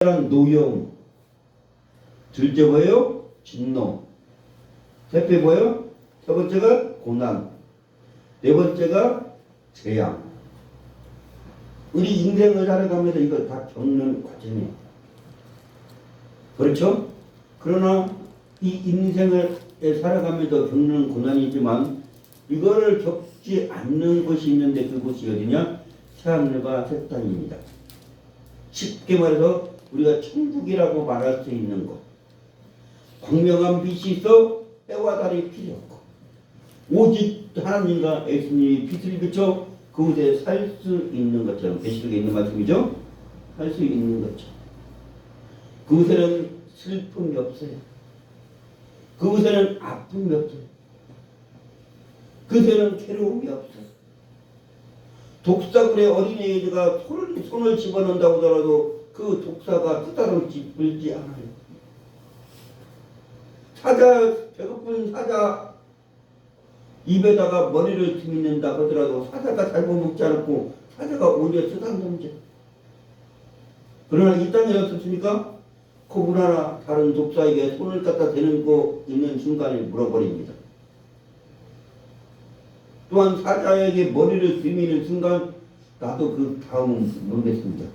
노여움. 둘째 뭐예요? 진노. 셋째 뭐예요? 세 번째가 고난. 네 번째가 재앙. 우리 인생을 살아가면서 이거 다 겪는 과정이에요. 그렇죠? 그러나 이 인생을 살아가면서 겪는 고난이지만 이거를 겪지 않는 곳이 있는데 그곳이 어디냐? 새하늘과 새 땅입니다. 쉽게 말해서 우리가 천국이라고 말할 수 있는 것. 광명한 빛이 있어 때와 달이 필요 없고 오직 하나님과 예수님이 빛을 비춰 그곳에 살 수 있는 것처럼 계시록에 있는 말씀이죠. 살 수 있는 것처럼 그곳에는 슬픔이 없어요. 그곳에는 아픔이 없어요. 그곳에는 괴로움이 없어요. 독사굴에 어린애가 손을 집어넣는다고 하더라도 그 독사가 뜨다듬지 물지 않아요. 배고픈 사자 입에다가 머리를 들이민다 하더라도 사자가 잘못 먹지 않고 사자가 오히려 쓰다듬죠. 그러나 이 땅에 어떻습니까? 코브라나 다른 독사에게 손을 갖다 대는 있는 순간에 물어버립니다. 또한 사자에게 머리를 들이미는 순간 나도 그 다음은 모르겠습니다.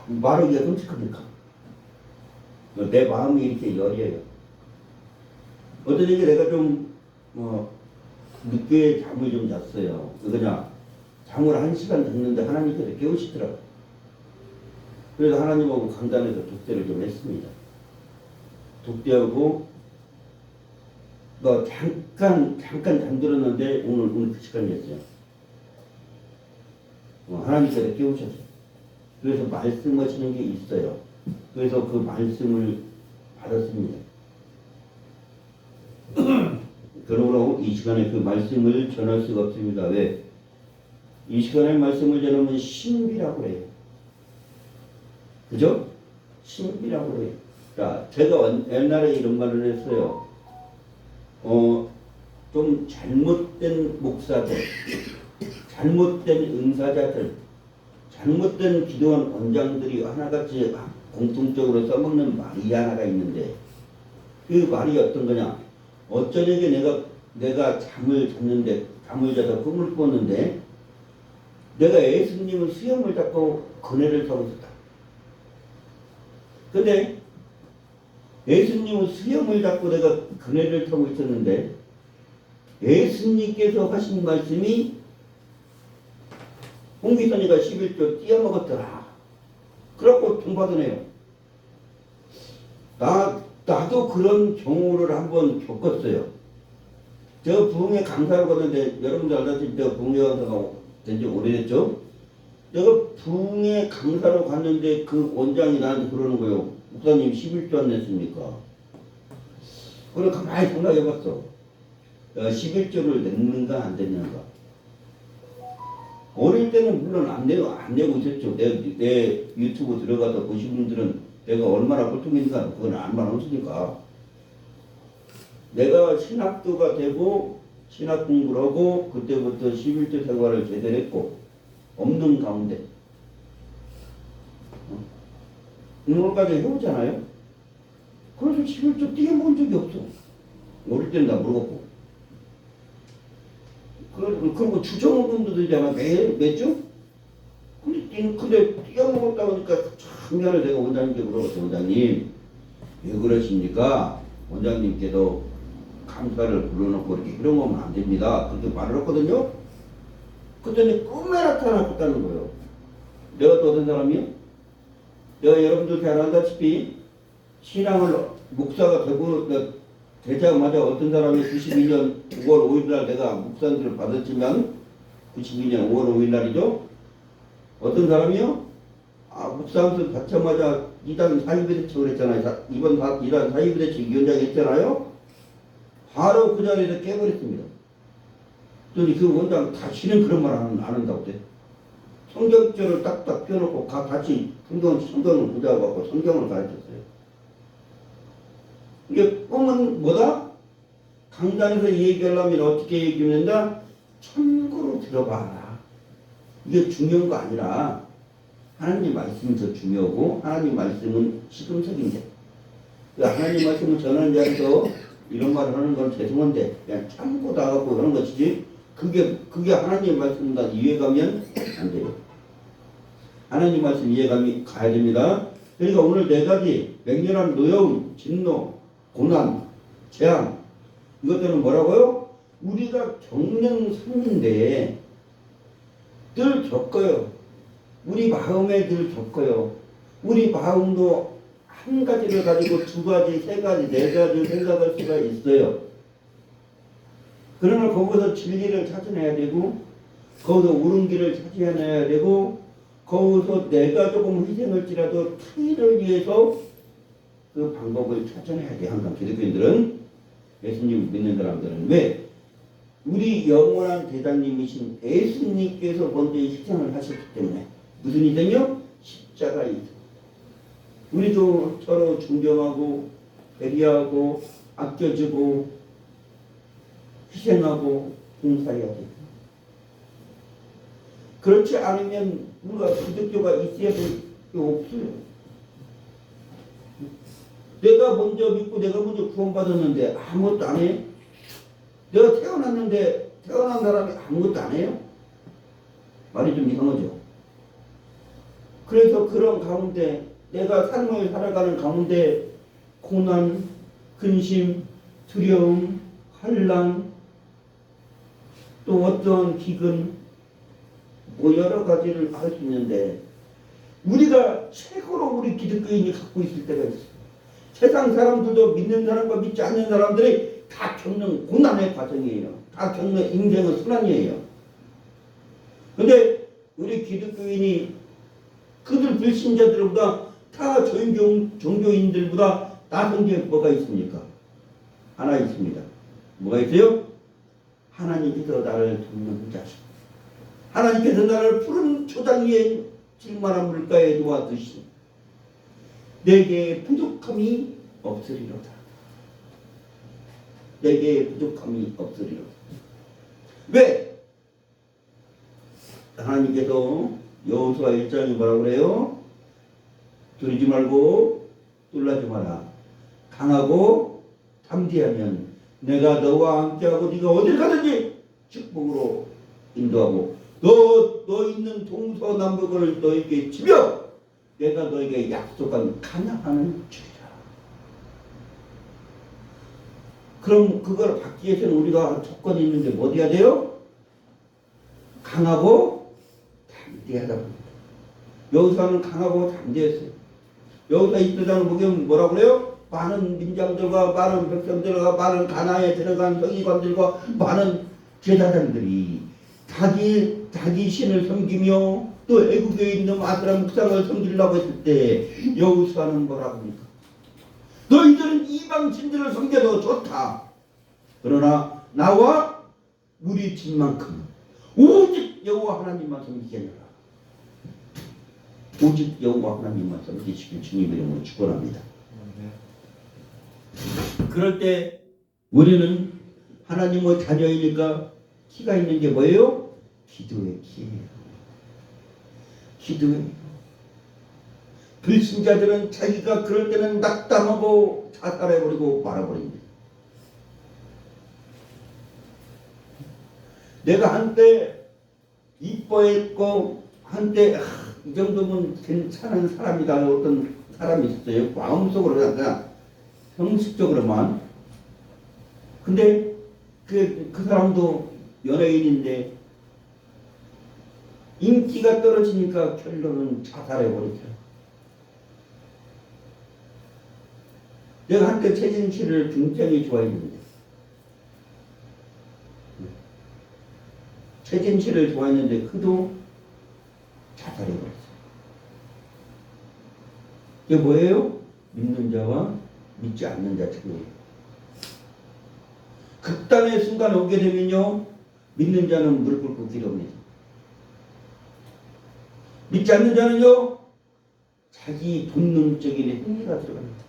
말하기가 끔찍합니까? 내 마음이 이렇게 여려요. 어떤 얘기 내가 좀 늦게 잠을 좀 잤어요. 그거냐? 잠을 1시간 잤는데 하나님께서 깨우시더라고요. 그래서 하나님하고 강단에서 독대를 좀 했습니다. 독대하고 잠깐 잠들었는데 오늘 그 시간이었어요. 하나님께서 깨우셨어요. 그래서 말씀하시는 게 있어요. 그래서 그 말씀을 받았습니다. 그러므로 이 시간에 그 말씀을 전할 수가 없습니다. 왜? 이 시간에 말씀을 전하면 신비라고 해요. 그죠? 신비라고 해요. 자, 제가 옛날에 이런 말을 했어요. 좀 잘못된 목사들, 잘못된 은사자들, 잘못된 기도원 원장들이 하나같이 공통적으로 써먹는 말이 하나가 있는데 그 말이 어떤 거냐? 어쩌냐게 내가 잠을 자서 꿈을 꿨는데 내가 예수님은 수염을 잡고 그네를 타고 있었다. 근데 예수님은 수염을 잡고 내가 그네를 타고 있었는데 예수님께서 하신 말씀이 홍기선이가 11조 띄어먹었더라. 그래갖고 돈 받으네요. 나도 그런 경우를 한번 겪었어요. 저 부흥회 강사를 갔는데 여러분들 알다시피 제가 부흥회 강사가 된 지 오래됐죠? 내가 부흥회 강사로 갔는데 그 원장이 나한테 그러는 거예요. 목사님 11조 안 냈습니까? 그래 가만히 생각해봤어. 11조를 냈는가 안 냈는가. 어릴 때는 물론 안 내고 있었죠. 내 유튜브 들어가서 보신 분들은 내가 얼마나 고통인가 그건 알만 없으니까. 내가 신학도가 되고 신학 공부를 하고 그때부터 11조 생활을 제대로 했고 없는 가운데 오늘까지 해오잖아요. 그래서 11조 띄어먹은 적이 없어. 어릴 때는 다 물어봤고. 그리고 주정부도 되잖아. 매주? 근데 띄어먹었다 보니까 작년에 내가 원장님께 물어봤어. 원장님, 왜 그러십니까? 원장님께도 강사를 불러놓고 이렇게 희롱하면 안 됩니다. 그렇게 말을 했거든요. 그랬더니 꿈에 나타났다는 거예요. 내가 또 어떤 사람이요? 내가 여러분들 잘 알다시피 신앙을 목사가 되자마자 어떤 사람이 92년 5월 5일날 내가 목사님들을 받았지만 92년 5월 5일날이죠. 어떤 사람이요? 목사님들 받자마자 이단 사이비대책을 했잖아요. 이번 이단 사이비대책 위원장 했잖아요. 바로 그 자리에서 깨버렸습니다. 그런데 그 원장 다시는 그런 말 안 한다고 돼. 성경절을 딱딱 펴놓고 같이 성경을 보자고 성경을 가르쳤어요. 이게 꿈은 뭐다? 강단에서 얘기하려면 어떻게 얘기하는다? 참고로 들어봐라. 이게 중요한 거 아니라 하나님 말씀이 더 중요하고 하나님 말씀은 시금석인데 하나님 말씀을 전하는 자에서 이런 말을 하는 건 죄송한데 그냥 참고 나가고 그런 것이지 그게 하나님 말씀과 이해가면 안 돼요. 하나님 말씀 이해감이 가야 됩니다. 그러니까 오늘 네 가지 맹렬한 노여움, 진노, 고난, 재앙 이것들은 뭐라고요? 우리가 겪는 삶인데 늘 겪어요. 우리 마음에 늘 겪어요. 우리 마음도 한 가지를 가지고 두 가지, 세 가지, 네 가지 생각할 수가 있어요. 그러나 거기서 진리를 찾아내야 되고 거기서 옳은 길을 찾아내야 되고 거기서 내가 조금 희생할지라도 타인을 위해서 그 방법을 찾아내야 돼. 항상 기독교인들은 예수님 믿는 사람들은 왜? 우리 영원한 대장님이신 예수님께서 먼저 희생을 하셨기 때문에 무슨 희생이요? 십자가 희생. 우리도 서로 존경하고 배려하고 아껴주고 희생하고 봉사해야 돼. 그렇지 않으면 우리가 기독교가 있어야 될 게 없어요. 내가 먼저 믿고 내가 먼저 구원받았는데 아무것도 안 해요? 내가 태어났는데 태어난 사람이 아무것도 안 해요? 말이 좀 이상하죠? 그래서 그런 가운데 내가 삶을 살아가는 가운데 고난, 근심, 두려움, 환난 또 어떠한 기근 뭐 여러 가지를 할 수 있는데 우리가 최고로 우리 기독교인이 갖고 있을 때가 있어요. 세상 사람들도 믿는 사람과 믿지 않는 사람들이 다 겪는 고난의 과정이에요. 다 겪는 인생의 순환이에요. 근데 우리 기독교인이 그들 불신자들보다 타 종교인들보다 나선 게 뭐가 있습니까? 하나 있습니다. 뭐가 있어요? 하나님께서 나를 돕는 자식. 하나님께서 나를 푸른 초장 위에 질만한 물가에 놓아두시니 내게 부족함이 없으리로다. 내게 부족함이 없으리로다. 왜? 하나님께서 여호수아 1장에 뭐라고 그래요? 두리지 말고 놀라지 마라. 강하고 담대하면 내가 너와 함께하고 네가 어딜 가든지 축복으로 인도하고 너 있는 동서남북을 너에게 주며 내가 너에게 약속한 가나안을 주리라. 그럼 그걸 받기 위해서는 우리가 조건이 있는데 뭐 해야 돼요? 강하고 담대하다. 여호수아는 강하고 담대했어요. 여호수아 이때장을 보면 뭐라고 그래요? 많은 민장들과 많은 백성들과 많은 가나안에 들어간 서기관들과 많은 제사장들이 자기 신을 섬기며 또 애국에 있는 아스라 묵상을 섬기려고 했을 때 여호수아는 뭐라고 합니까? 너희들은 이방 신들을 섬겨도 좋다. 그러나 나와 우리 집만큼 오직 여호와 하나님만 섬기겠노라. 오직 여호와 하나님만 섬기시길 주님 이름으로 축원합니다. 그럴 때 우리는 하나님의 자녀이니까 키가 있는 게 뭐예요? 기도의 키예요. 기도의. 불신자들은 자기가 그럴 때는 낙담하고 자살해버리고 말아버립니다. 내가 한때 이뻐했고 한때 이 정도면 괜찮은 사람이다 어떤 사람이 있었어요. 마음속으로 그냥 형식적으로만. 근데 그 사람도 연예인인데 인기가 떨어지니까 결론은 자살해버렸어요. 내가 한때 최진 씨를 굉장히 좋아했는데 최진 씨를 좋아했는데 그도 자살해버렸어요. 이게 뭐예요? 믿는 자와 믿지 않는 자 차이예요. 극단의 순간에 오게 되면요 믿는 자는 무릎 꿇고 기도합니다. 믿지 않는 자는요 자기 본능적인 행위가 들어갑니다.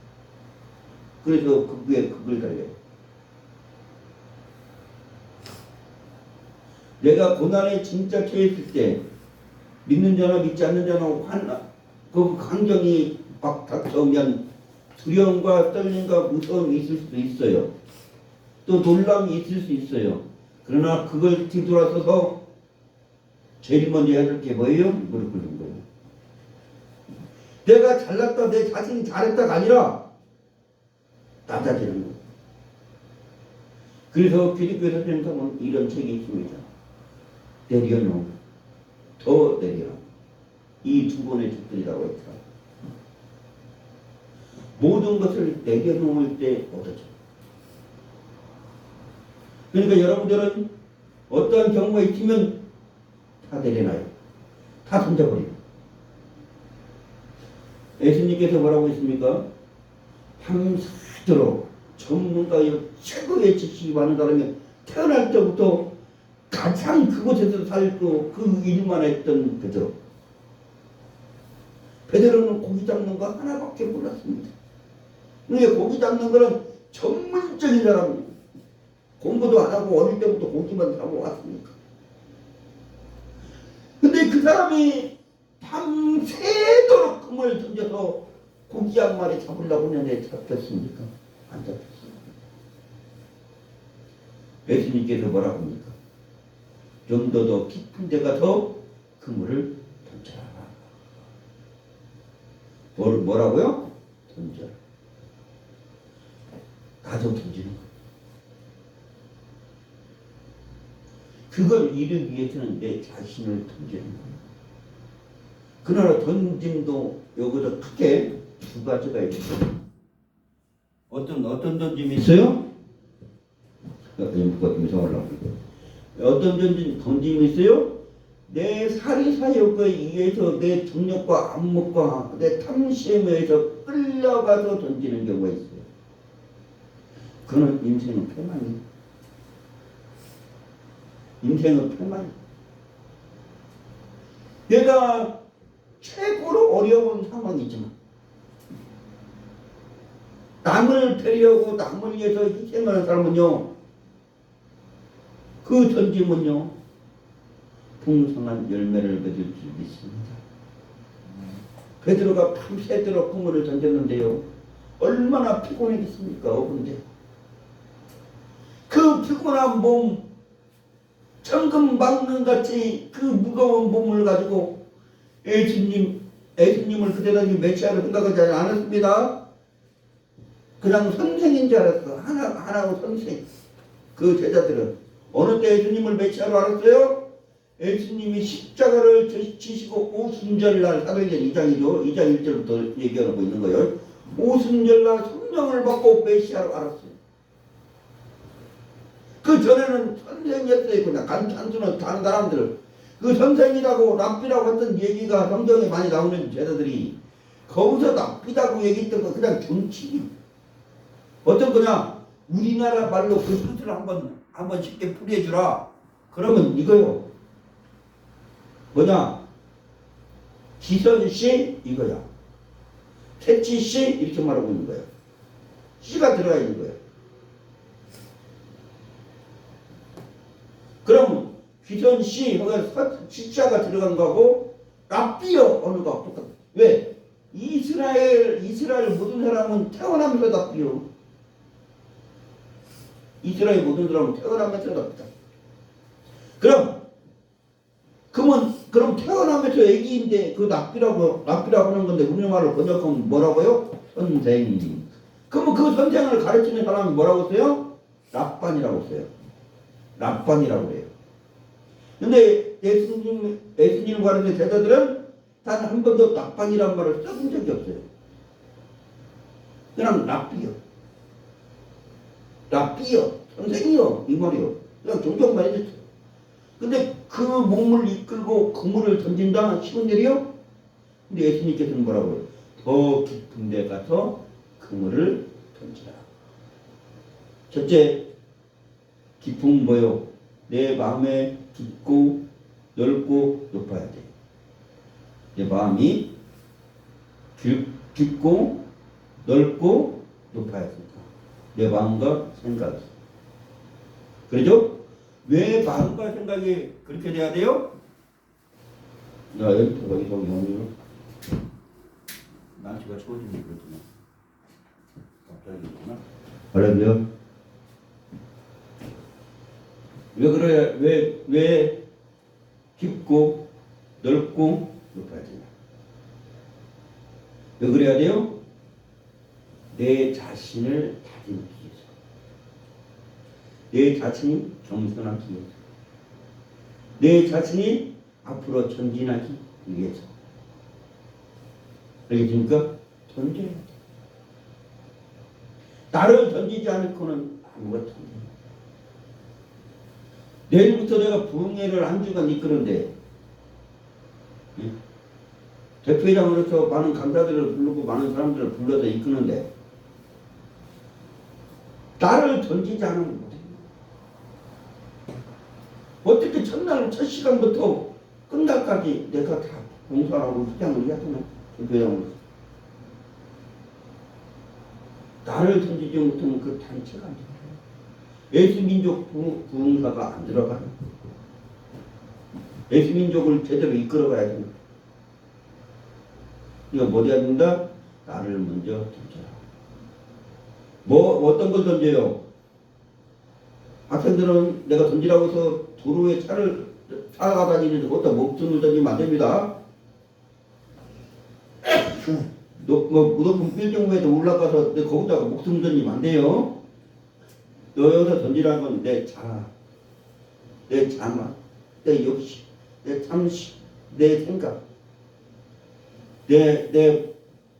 그래서 극에 극을 달려요. 내가 고난에 진짜 처했을 때 믿는 자나 믿지 않는 자나 그 환경이 막 닥쳐오면 두려움과 떨림과 무서움이 있을 수도 있어요. 또 놀람이 있을 수 있어요. 그러나 그걸 뒤돌아서서 제일 먼저 해야 될 게 뭐예요? 무릎 꿇는 거예요. 내가 잘났다, 내 자신이 잘했다가 아니라 낮아지는 거예요. 그래서 기독교 선생님 보면 이런 책이 있습니다. 내려놓음, 더 내려. 이 두 번의 책들이라고 했다. 모든 것을 내려놓을 때 얻어져. 그러니까 여러분들은 어떠한 경우가 있으면 다 내려놔요. 다 던져버려요. 예수님께서 뭐라고 했습니까? 밤새도록 전문가의 최고의 지식이 많은 사람이 태어날 때부터 가장 그곳에서 살고 그 일만 했던 베드로. 베드로는 고기 잡는 거 하나밖에 몰랐습니다. 근데 고기 잡는 거는 전문적인 사람입니다. 공부도 안 하고 어릴 때부터 고기만 잡아왔으니까. 근데 그 사람이 밤새도록 금을 던져서 고기 한 마리 잡으려고 했는데 잡혔습니까? 안 잡혔습니다. 예수님께서 뭐라고 합니까? 좀 더 깊은 데 가서 그물을 던져라. 뭐라고요? 던져라. 나도 던지는 거예요. 그걸 이루기 위해서는 내 자신을 던지는 거예요. 그러나 던짐도 여기서 크게 두 가지가 있어요. 어떤 던짐이 있어요? 어떤 던짐이 있어요? 내 사리사욕에 의해서 내 정욕과 안목과 내 탐심에 의해서 끌려가서 던지는 경우가 있어요. 그는 인생은 패망이에요. 인생은 패망이에요. 내가 최고로 어려운 상황이지만 남을 배려하고 남을 위해서 희생하는 사람은요, 그 던짐은요 풍성한 열매를 맺을 줄 믿습니다. 베드로가 밤새도록 그물을 던졌는데요, 얼마나 피곤했겠습니까? 어른데 그 피곤한 몸, 천근만근같이 그 무거운 몸을 가지고 예수님을 그대로 메시아로 생각하지 않았습니다. 그냥 선생인 줄 알았어. 하나의 선생. 그 제자들은 어느 때 예수님을 메시아로 알았어요? 예수님이 십자가를 지시고 오순절날, 사도행전 2장이죠. 2장 1절부터 얘기하고 있는 거예요. 오순절날 성령을 받고 메시아로 알았어요. 그 전에는 선생이었어요. 그냥 단순한 다른 사람들을. 그 선생이라고 랍비라고 했던 얘기가 성경에 많이 나오는 제자들이 거기서 랍비라고 얘기했던 거 그냥 존칭이에요. 어떤 거냐? 우리나라 말로 그 뜻을 한번 쉽게 풀이해주라. 그러면 이거요. 뭐냐? 기선씨 이거야. 태치씨 이렇게 말하고 있는 거예요. 씨가 들어가 있는 거예요. 그럼 기선씨 시자가 들어간 거하고 랍비어 어느 거 똑같아. 왜? 이스라엘 모든 사람은 태어나면서 랍비어. 이스라엘 모든 사람은 태어나면서 납니다. 그럼 태어나면서 애기인데 그 납비라고 하는 건데 우리말로 번역하면 뭐라고요? 선생님. 그러면 그 선생을 가르치는 사람이 뭐라고 써요? 랍반이라고 써요. 랍반이라고 해요. 근데 예수님을 가르치는 제자들은 단 한 번도 랍반이란 말을 써본 적이 없어요. 그냥 랍비요, 선생이요, 이 말이요. 그냥 존경만 해줬어요. 근데 그 몸을 이끌고 그물을 던진다? 쉬운 일이요? 근데 예수님께서는 뭐라고요? 더 깊은 데 가서 그물을 던지라. 첫째, 깊은 뭐요? 내 마음에 깊고 넓고 높아야 돼. 내 마음이 깊고 넓고 높아야 된다. 내 마음과 생각이. 그렇죠? 왜 마음과 생각이 그렇게 돼야 돼요? 야, 연표가 이거 영리로 난치가 추워지면 그렇구나. 갑자기 그러구나. 알았죠? 왜 그래? 왜 깊고 넓고 높아야 되냐? 왜 그래야 돼요? 내 자신을 다지기 위해서. 내 자신이 겸손하기 위해서. 내 자신이 앞으로 전진하기 위해서. 알겠습니까? 던져야 돼. 나를 던지지 않고는 아무것도 안 돼. 내일부터 내가 부흥회를 한 주간 이끄는데, 대표회장으로서 많은 강사들을 부르고 많은 사람들을 불러서 이끄는데, 나를 던지지 않으면 못해. 어떻게 첫날 첫 시간부터 끝날까지 내가 다 봉사하고 수장을 해야 되나? 대표회장으로서. 나를 던지지 못하면 그 단체가 안 돼. 예수민족 부흥사가 안 들어가는 예수민족을 제대로 이끌어가야 된다. 이거 뭐 해야 된다? 나를 먼저 던져라. 어떤 걸 던져요? 학생들은 내가 던지라고 해서 도로에 차를 따라가 다니는데 거기다 목숨을 던지면 안 됩니다. 무조건 빌딩 위에도 올라가서 거기다가 목숨 던지면 안 돼요. 너 여기서 던지라는 건 내 자아, 내 자만, 내 욕심, 내 탐심, 내 생각, 내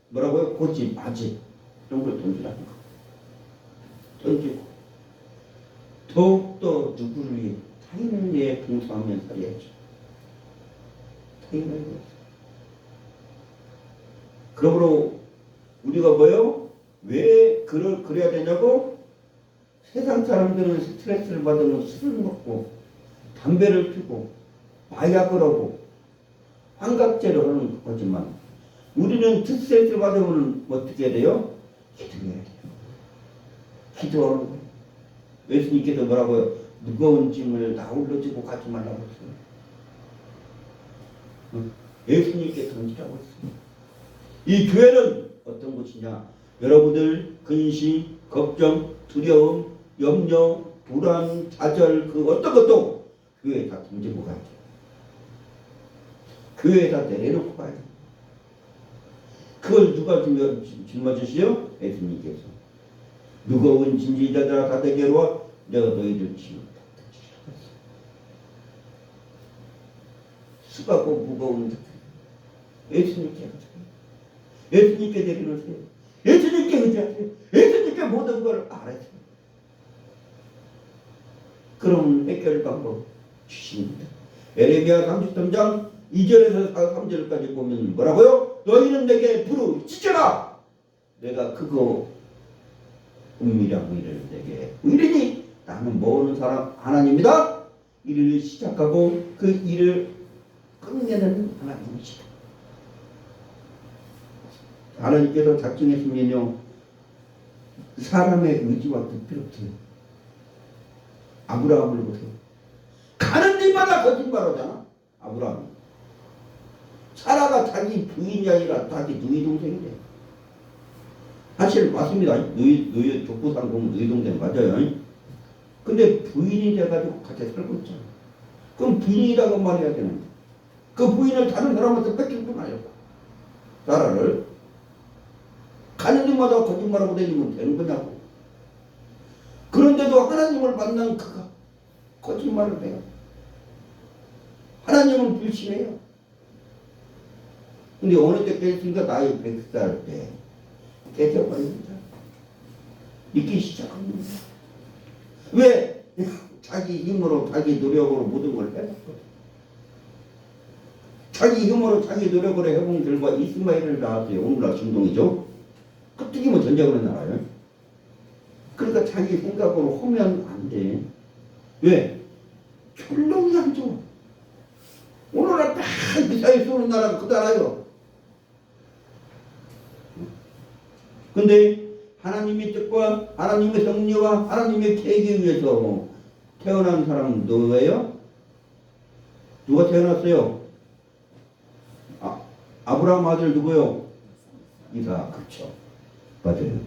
뭐라고요? 고집, 아집 이런 걸 던지라는 거. 던지고 더욱더 누구를 위해 타인을 위해 봉사하면 살아야죠. 타인을 위해. 그러므로 우리가 뭐요? 왜 그래야 되냐고? 세상 사람들은 스트레스를 받으면 술을 먹고 담배를 피고 마약을 하고 환각제를 하는 거지만 우리는 스트레스를 받으면 어떻게 돼요? 기도해야 돼요. 기도하는 거예요. 예수님께서 뭐라고요? 무거운 짐을 나 올려주고 가지 말라고 했어요. 예수님께 던지라고 했어요. 이 교회는 어떤 곳이냐? 여러분들 근심, 걱정, 두려움, 염려, 불안, 좌절 그 어떤 것도 교회에 다 던지고 가야 돼요. 교회에다 내려놓고 가야 돼요. 그걸 누가 짊어지시오? 예수님께서. 무거운 짐지자들아 다 내게로 와 내가 너희들 짐을 다 수고하고 무거운 자들 예수님께 가세요. 예수님께 내려놓으세요. 예수님께 의지하세요. 예수님께 모든 걸 알아요. 그럼 해결 방법 주십니다. 에레미야 33장 2절에서 3절까지 보면 뭐라고요? 너희는 내게 부르짖어라. 내가 그거 은밀한 일을 내게 의리니 나는 모으는 사람 하나님이다. 일을 시작하고 그 일을 끝내는 하나님이시다. 하나님께서 작정했으면요 사람의 의지와 뜻 필요 없어요. 아브라함을 보세요. 가는 데마다 거짓말하잖아. 아브라함. 사라가 자기 부인이 아니라 자기 누이 동생이래. 사실 맞습니다. 누이 족보상 보면 누이 동생 맞아요. 근데 부인이 돼가지고 같이 살고 있잖아. 그럼 부인이라고 말해야 되는데 그 부인을 다른 사람한테 뺏긴 건 아닐까? 사라를 가는 데마다 거짓말하고 다니면 되는 거냐고. 그런데도 하나님을 만난 그가 거짓말을 해요. 하나님은 불신해요. 근데 어느 때 깼으니까 나이 100살 때 깨져버립니다. 믿기 시작합니다. 왜? 자기 힘으로 자기 노력으로 모든 걸 해봤거든. 자기 힘으로 자기 노력으로 해본 결과 이스마엘을 낳았어요. 오늘날 중동이죠. 끄떡이면 전쟁을 나라요. 그러니까 자기 생각으로 하면 안 돼. 왜? 결론이 안 좋아. 오늘날 딱 미사일 쏘는 나라가 그 나라요. 근데 하나님의 뜻과 하나님의 성령과 하나님의 계획에 의해서 태어난 사람은 누구예요? 누가 태어났어요? 아브라함 아들 누구요? 이삭. 그렇죠. 맞아요.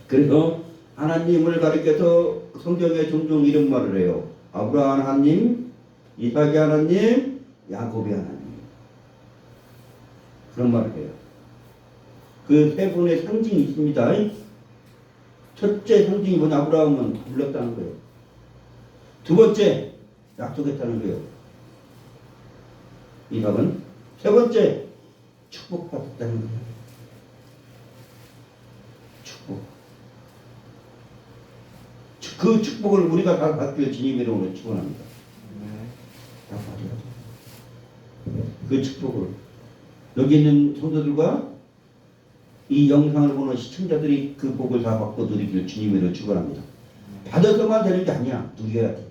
그래서 하나님을 가리켜서 성경에 종종 이런 말을 해요. 아브라함 하나님, 이삭의 하나님, 야곱의 하나님. 그런 말을 해요. 그 세 분의 상징이 있습니다. 첫째 상징이 뭐냐? 아브라함은 불렀다는 거예요. 두 번째, 약속했다는 거예요. 이삭은. 세 번째, 축복받았다는 거예요. 축복. 그 축복을 우리가 다 받길 주님의 이름으로 축원합니다. 다 받아야 돼. 그 축복을. 여기 있는 성도들과 이 영상을 보는 시청자들이 그 복을 다 받고 누리길 주님의 이름으로 축원합니다. 받아서만 되는 게 아니야. 누려야 돼.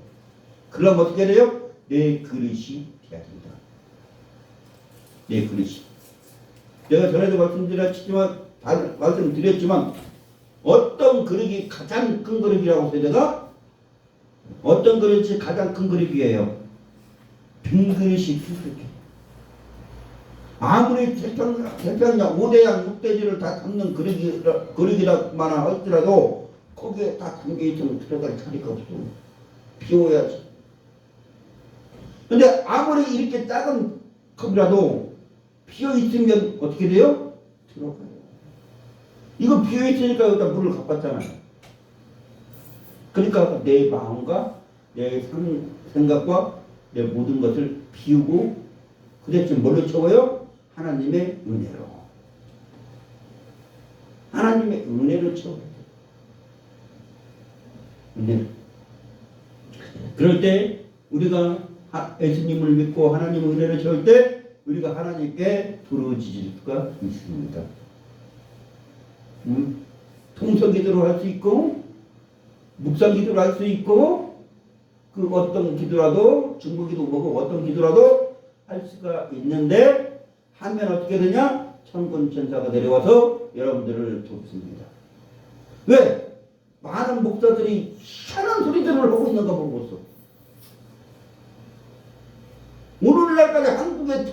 그럼 어떻게 돼요? 내 그릇이 돼야 된다. 내 그릇이. 내가 전에도 말씀드렸지만 어떤 그릇이 가장 큰 그릇이라고 해서 내가 어떤 그릇이 가장 큰 그릇이에요? 빈 그릇이 수술게. 아무리 태평양 5대양 6대지를 다 담는 그릇이라만 할지라도 거기에 다 담겨있으면 들어갈 자리가 없어. 비워야지. 근데 아무리 이렇게 작은 컵이라도 비어있으면 어떻게 돼요? 들어가요. 이거 비어있으니까 여기다 물을 갖봤잖아요. 그러니까 내 마음과 내 생각과 내 모든 것을 비우고 그 대신 뭘로 채워요? 하나님의 은혜로. 하나님의 은혜로 채워야 돼요. 은혜로. 그럴 때 우리가 예수님을 믿고 하나님의 은혜를 채울 때 우리가 하나님께 부르짖을 수가 있습니다. 통성기도를 할 수 있고 묵상기도를 할 수 있고 그 어떤 기도라도 중보기도 뭐고 어떤 기도라도 할 수가 있는데 하면 어떻게 되냐? 천군 천사가 내려와서 여러분들을 돕습니다. 왜? 많은 목사들이 희한한 소리들을 하고 있는 거 보고 있어. 오늘날까지 한국의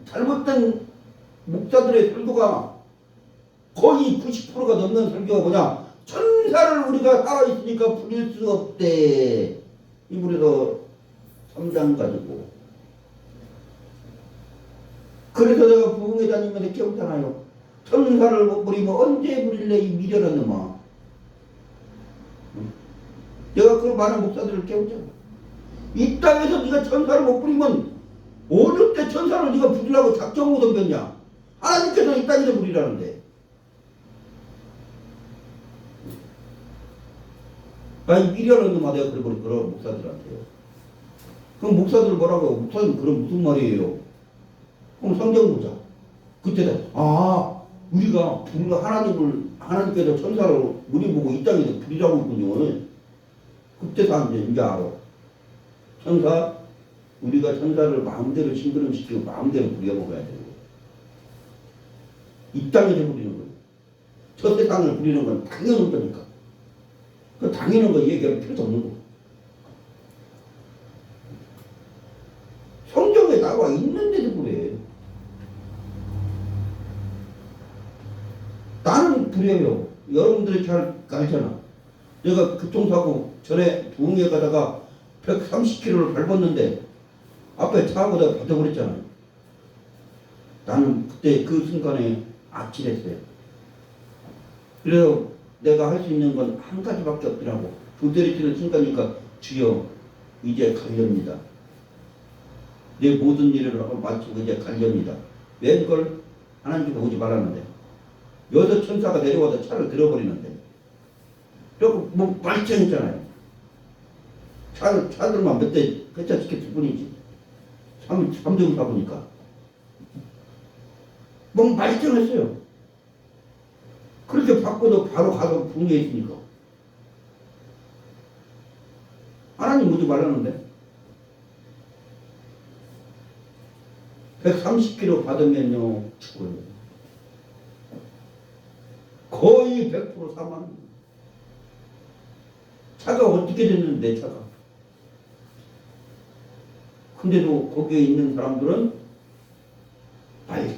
잘못된 목사들의 설교가 거의 90%가 넘는 설교가 뭐냐? 천사를 우리가 살아있으니까 부릴 수 없대. 이불에서 3장 가지고. 그래서 내가 부흥회 다니면서 깨우잖아요. 천사를 못 부리면 언제 부릴래 이 미련한 놈아. 내가 그 많은 목사들을 깨우잖아. 이 땅에서 네가 천사를 못 부리면 어느 때 천사를 네가 부리려고 작정을 덤볐냐. 하나님께서 이 땅에서 부리라는데. 아니 미련한 놈아 내가 그런 목사들한테요. 그럼 목사들 뭐라고 해요? 목사님 그럼 무슨 말이에요? 그럼 성경 보자. 그때는 우리가 하나님께서 천사를 우리 보고 이 땅에서 부리라고 했군요. 그때 사람들이 이제 알아. 우리가 천사를 마음대로 심부름시키고 마음대로 부려먹어야 되는 거예요. 이 땅에서 부리는 거예요. 저 세상을 부리는 건 당연한 거니까. 그 당연한 거 얘기할 필요도 없는 거. 성경에 나와 있는데도 그래. 나는 부려요. 여러분들이 잘 알잖아. 내가 교통사고 전에 부흥회 가다가 130km를 밟았는데 앞에 차하고 내가 받아버렸잖아요. 나는 그때 그 순간에 아찔했어요. 그래서 내가 할 수 있는 건 한 가지밖에 없더라고. 부대리치는 순간이니까 주여 이제 갈렵니다. 내 모든 일을 마치고 이제 갈렵니다. 왜 그걸 하나님께서 오지 말았는데 여섯 천사가 내려와서 차를 들어버리는데 그리고 뭐 말짱했잖아요. 차들만 몇 대 회차시켰을 뿐이지. 3등 사보니까 뭐 말짱했어요. 그렇게 받고도 바로 가서 부흥했으니까. 하나님 오지 말라는데 130km 받으면요 죽어요. 거의 100% 사망. 차가 어떻게 됐는데 차가. 근데도 거기에 있는 사람들은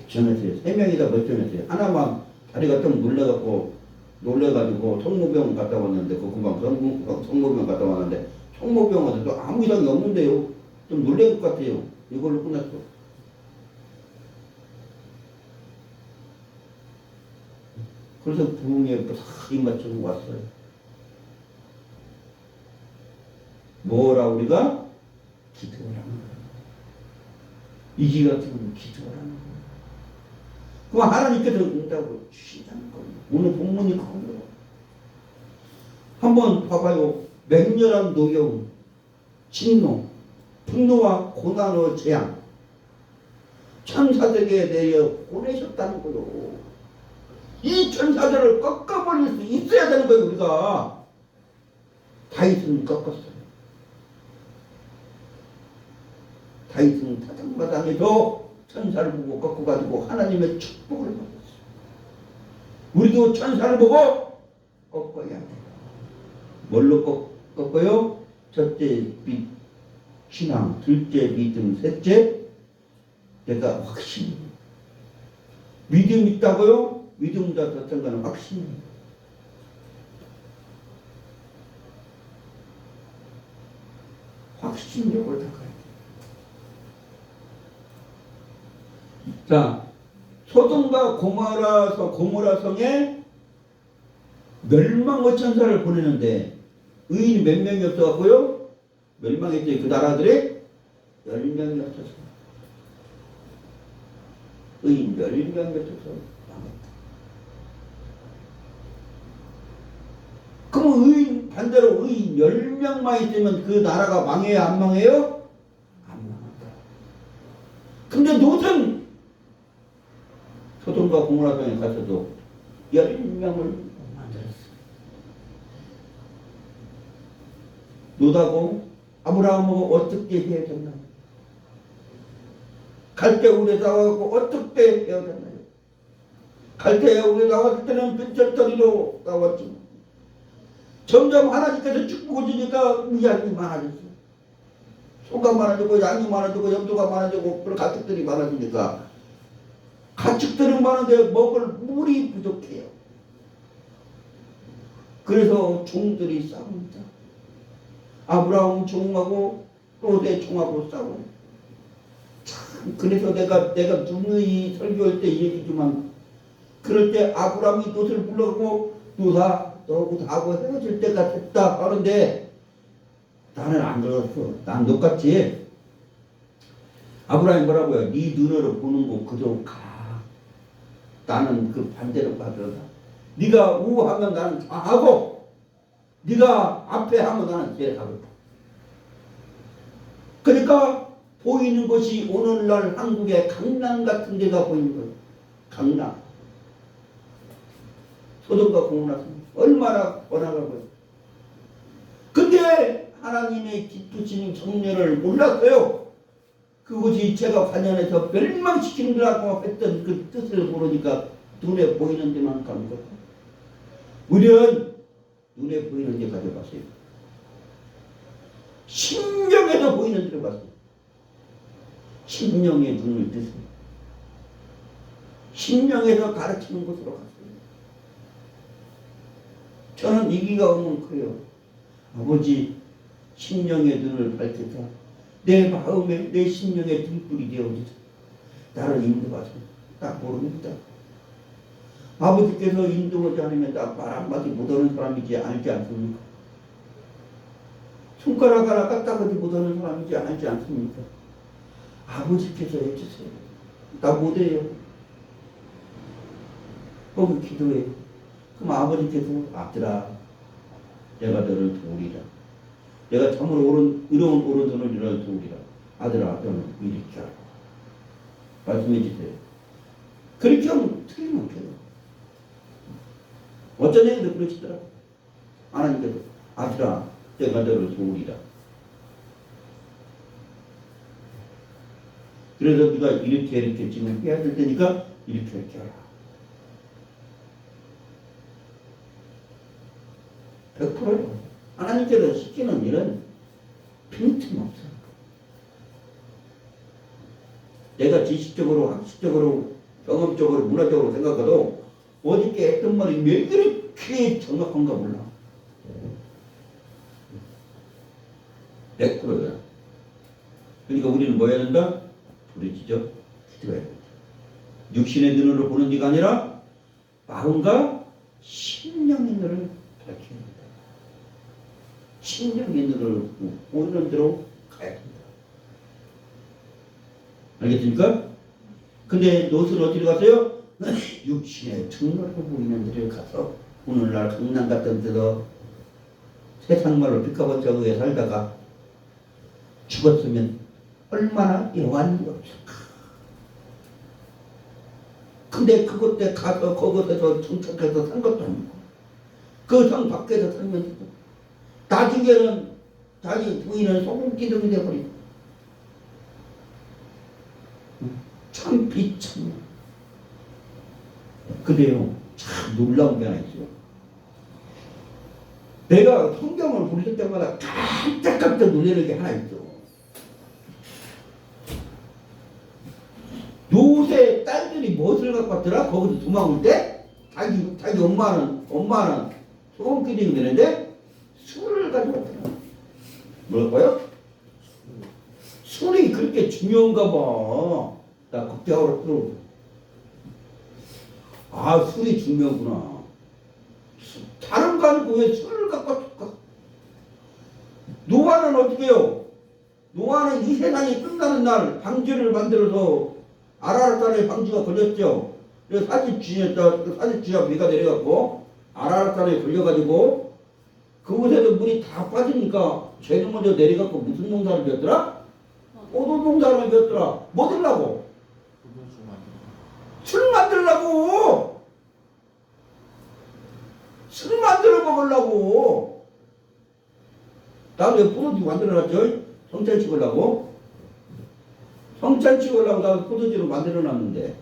전했어요. 세 명이 다 멀쩡했어요. 하나만 다리가 좀 놀래가지고 성모병 갔다 왔는데, 그 금방 성모병 갔다 왔는데, 성모병원에도 아무 이상이 없는데요. 좀 놀란 것 같아요. 이걸로 끝났어. 그래서 부흥에 딱 입맞추고 왔어요. 뭐라 우리가? 기도를 하는 거예요. 이기 같은 건 기도를 하는 거예요. 그럼 하나님께서 응답을 주신다는 거예요. 오늘 본문이 그거예요. 한번 봐봐요. 맹렬한 노여움, 진노, 분노와 고난의 재앙, 천사들에게 내려 보내셨다는 거예요. 이 천사들을 꺾어버릴 수 있어야 되는 거예요. 우리가 다윗은 꺾었어요. 다윗은 타작마당에서 천사를 보고 꺾어가지고 하나님의 축복을 받았어요. 우리도 천사를 보고 꺾어야 돼요. 뭘로 꺾어요? 첫째 신앙, 둘째 믿음, 셋째 내가 확신. 믿음 있다고요? 믿음보다 더 큰 거는 확신이에요. 확신력을 닦아야 돼요. 자, 소돔과 고모라 성에 멸망의 천사를 보내는데 의인이 몇 명이 없어갖고요? 멸망했더니 그 나라들이 10명이 없어서 의인 10명이 없어서 망했다. 그럼 의인 반대로 의인 10명만 있으면 그 나라가 망해요? 안 망해요? 안 망한다. 근데 롯은 소돔과 고모라성에 가서도 10명을 롯하고 아브라함하고 어떻게 헤어졌나요? 갈대우에 나와서 어떻게 헤어졌나요? 갈대우에 나왔을 때는 빈절거리로 나왔지. 점점 하나님께서 축복을 주니까 무양이 많아졌어요. 소가 많아지고 양이 많아지고 염소가 많아지고 그런 가축들이 많아지니까 가축들은 많은데 먹을 물이 부족해요. 그래서 종들이 싸웁니다. 아브라함 종하고 롯의 종하고 싸워요. 참, 그래서 내가 누누이 설교할 때 얘기지만, 그럴 때 아브라함이 롯을 불러가고 롯아 너하고 나하고 헤어질 때가 됐다 하는데 나는 안 들었어. 난 롯같이. 아브라함이 뭐라고요? 네 눈으로 보는 곳 그대로 가. 나는 그 반대로 가더라. 네가 우하면 나는 좌하고 네가 앞에 하면 나는 뒤에 가거든. 그러니까 보이는 것이 오늘날 한국의 강남 같은 데가 보이는 거예요. 강남. 소돔과 고모라 얼마나 번화가고요. 근데 하나님의 기쁘신 정렬을 몰랐어요. 그것이 제가 관연해서 멸망시키느라고 했던 그 뜻을 모르니까 눈에 보이는 데만 가는 거예요. 우리는 눈에 보이는 데 가져갔어요. 심령에서 보이는 데로 갔어요. 심령의 눈을 뜨세요. 심령에서 가르치는 곳으로 갔어요. 저는 이기가 오면 그래요. 아버지, 심령의 눈을 밝혀서 내 마음에 내 심령의 등불이 되어주세요. 나를 인도하세요. 딱 모릅니다. 아버지께서 인도하지 않으면 나 말 한마디 못하는 사람이지 알지 않습니까? 손가락 하나 까딱하지 못하는 사람이지 알지 않습니까? 아버지께서 해주세요. 나 못해요. 거기 기도해. 그럼 아버지께서 아들아, 내가 너를 도우리라. 내가 참으로 의로운 오른손을 너를 도우리라. 아들아, 너는 이렇게 하라. 말씀해 주세요. 그렇게 하면 틀리면 돼요. 어떤 애도 그러시더라고. 하나님께서 아들아, 내가 너를 도우리라. 그래서 네가 이렇게 지금 해야 될 테니까 이렇게 하라. 100%예요. 하나님께서 시키는 일은 빈틈없어요. 내가 지식적으로 학식적으로 경험적으로 문화적으로 생각해도 어저께 했던 말이 왜 그렇게 정확한가 몰라. 100%야. 그러니까 우리는 뭐 해야 된다? 부르짖어 기도해야 된다. 육신의 눈으로 보는 이가 아니라 마음과 심령의 눈을 밝혀야 된다. 심령의 눈을 보이는 대로 가야 된다. 알겠습니까? 근데 롯은 어디로 갔어요? 육신의 등으로 보이는 데를 가서 오늘날 강남 같은 데서 세상 말로 빚가번쩍하게 살다가 죽었으면 얼마나 영환이 없을까. 근데 그곳에 가서 거기서 정착해서 산 것도 아니고 그 성 밖에서 살면서 나중에는 자기 부인은 소금기둥이 되어버리고 참 비참. 근데요 참 놀라운 게 하나 있어요. 내가 성경을 볼 때마다 깜짝깜짝 놀라는 게 하나 있어. 요새 딸들이 무엇을 갖고 왔더라? 거기서 도망올 때 자기 엄마는 소금기둥이 되는데 술을 가지고 왔더라. 뭐랄까요? 술이 그렇게 중요한가 봐. 나 그때 알았어. 아, 술이 중요하구나. 다른 거 아니고 왜 술을 갖고 왔을까? 노아는 어떻게 해요? 노아는 이 세상이 끝나는 날 방주를 만들어서 아라랏산에 방주가 걸렸죠. 그래서 사십주가 비가 내려갖고 아라랏산에 걸려가지고 그곳에도 물이 다 빠지니까 제일 먼저 내려갖고 무슨 농사를 지었더라? 포도 농사를 지었더라. 뭐 들라고? 술 만들라고! 술 만들어 먹으려고! 나도 왜 포도주 만들어놨죠? 성찬 찍으려고? 성찬 찍으려고 나도 포도주로 만들어놨는데.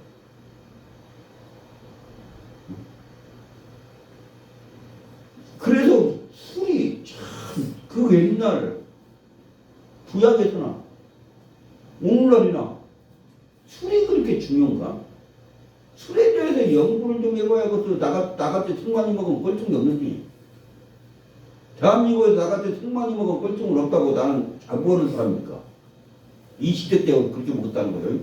그래서 술이 참, 그 옛날 구약에서나 오늘날이나 술이 그렇게 중요한가? 술에 대해서 연구를 좀 해봐야 그것도 나같이 술 많이 먹으면 꼴통이 없는지. 대한민국에서 나같이 술 많이 먹으면 꼴통은 없다고 나는 자부하는 사람이니까. 이 시대 때 그렇게 먹었다는 거예요.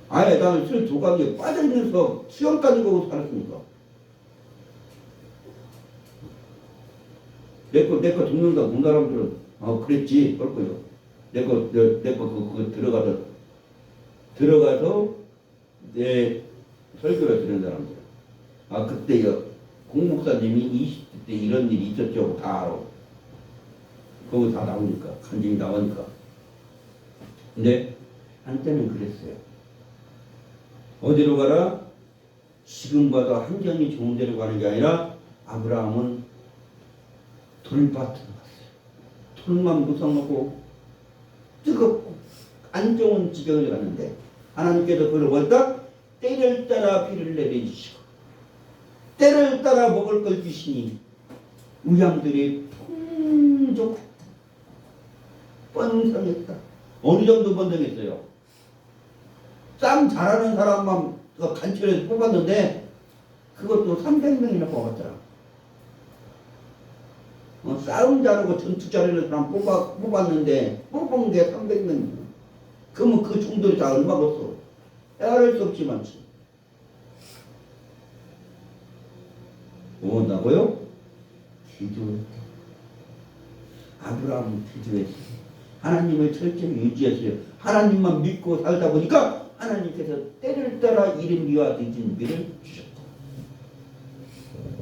아예 나는 술 조각에 빠져있면서 수영까지 보고 살았으니까. 내 거 듣는다 본 사람들은 그랬지 그럴 거예요. 내 거 그거 들어가서 내 설교를 들은 사람들. 그때요 공목사님이 20대 때 이런 일이 있었죠. 다 알아. 거기 다 나오니까 간증이 나오니까. 근데 한때는 그랬어요. 어디로 가라? 지금 봐도 환경이 좋은 데로 가는 게 아니라 아브라함은 돌밭으로 갔어요. 돌만 무성하고 뜨겁고 안 좋은 지경을 갔는데 하나님께서 그를 벌다 때를 따라 비를 내려주시고 때를 따라 먹을 걸 주시니 우양들이 풍족하고 번성했다. 어느 정도 번성했어요? 쌈 잘하는 사람만 간철에서 뽑았는데 그것도 300명이나 뽑았더라. 싸움 잘하고 전투 잘하는 사람 뽑았는데 뽑은 게 300명. 그러면 그 정도를 다 얼마겠어? 헤아릴 수 없지 많지. 뭐 한다고요? 기도했다. 아브라함은 기도했어요. 하나님을 철저히 유지했어요. 하나님만 믿고 살다 보니까 하나님께서 때를 따라 이른비와 늦은 비를 주셨다.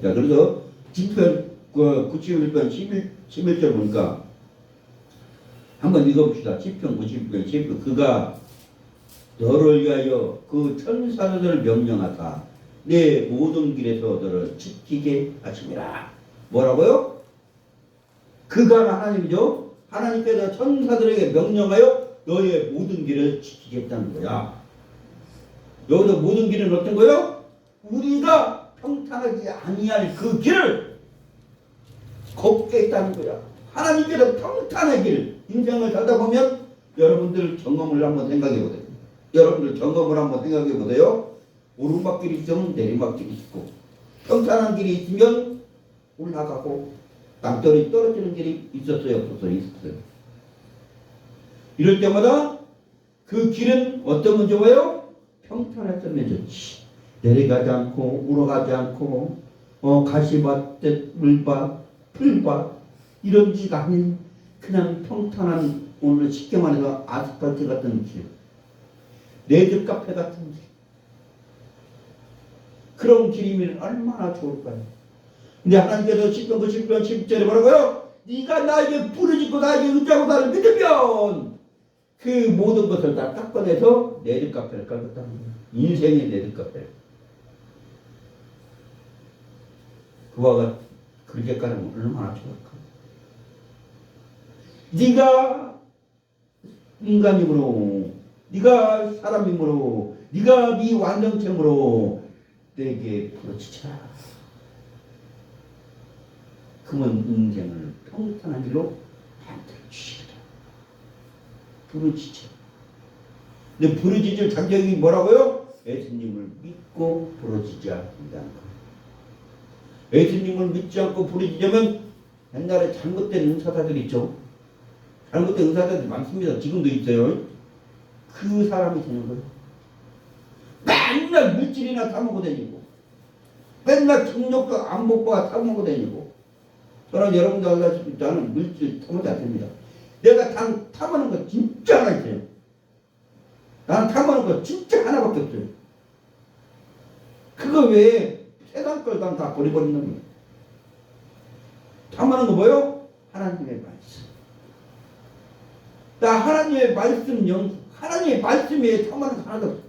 자, 그래서 시편 91편 11절 보니까 한번 읽어봅시다. 시편 91편 11편 그가 너를 위하여 그 천사들을 명령하사 내 모든 길에서 너를 지키게 하심이라. 뭐라고요? 그가 하나님이죠. 하나님께서 천사들에게 명령하여 너의 모든 길을 지키겠다는 거야. 여기서 모든 길은 어떤 거요? 우리가 평탄하지 아니할 그 길을 걷게 했다는 거야. 하나님께서 평탄의 길, 인생을 살다 보면 여러분들 경험을 한번 생각해 보세요. 여러분들 점검을 한번 생각해 보세요. 오르막길이 있으면 내리막길이 있고 평탄한 길이 있으면 올라가고 땅떨이 떨어지는 길이 있었어요? 없었어요? 있었어요. 이럴 때마다 그 길은 어떠면 좋아요? 평탄했으면 좋지. 내려가지 않고 우러가지 않고 가시밭, 물밭, 풀밭 이런 지가 아닌 그냥 평탄한 오늘 쉽게 말해서 아스팔트 같은 길, 레드 카페 같은 길, 그런 길이면 얼마나 좋을까요? 근데 하나님께서 시편 90편 10절에 뭐라고요? 네가 나에게 부르짖고 나에게 의지하고 나를 믿으면 그 모든 것을 다 닦아내서 레드 카페를 깔았다는 거예요. 인생의 레드 카페. 그와 그렇게 깔으면 얼마나 좋을까? 네가 인간이므로, 네가 사람이므로, 네가 네 완전체므로 내게 부르짖어라. 그러면 인생을 평탄한 길로 만들어 주시겠다. 부르짖어. 근데 부르짖을 자격이 뭐라고요? 예수님을 믿고 부르짖어야 한다는 거예요. 예수님을 믿지 않고 부르짖으면 옛날에 잘못된 은사자들 있죠. 잘못된 은사자들이 많습니다. 지금도 있어요. 그 사람이 되는 거예요. 맨날 물질이나 타먹고 다니고 맨날 정력도 안 먹고 타먹고 다니고. 저는 여러분도 알다시피 저는 물질 타먹지 않습니다. 내가 타먹는 거 진짜 하나 있어요. 나는 타먹는 거 진짜 하나밖에 없어요. 그거 외에 세상 걸 다 버려버리는 거예요. 타먹는 거 뭐요? 하나님의 말씀. 나 하나님의 말씀 하나님의 말씀에 타먹는 거 하나도 없어요.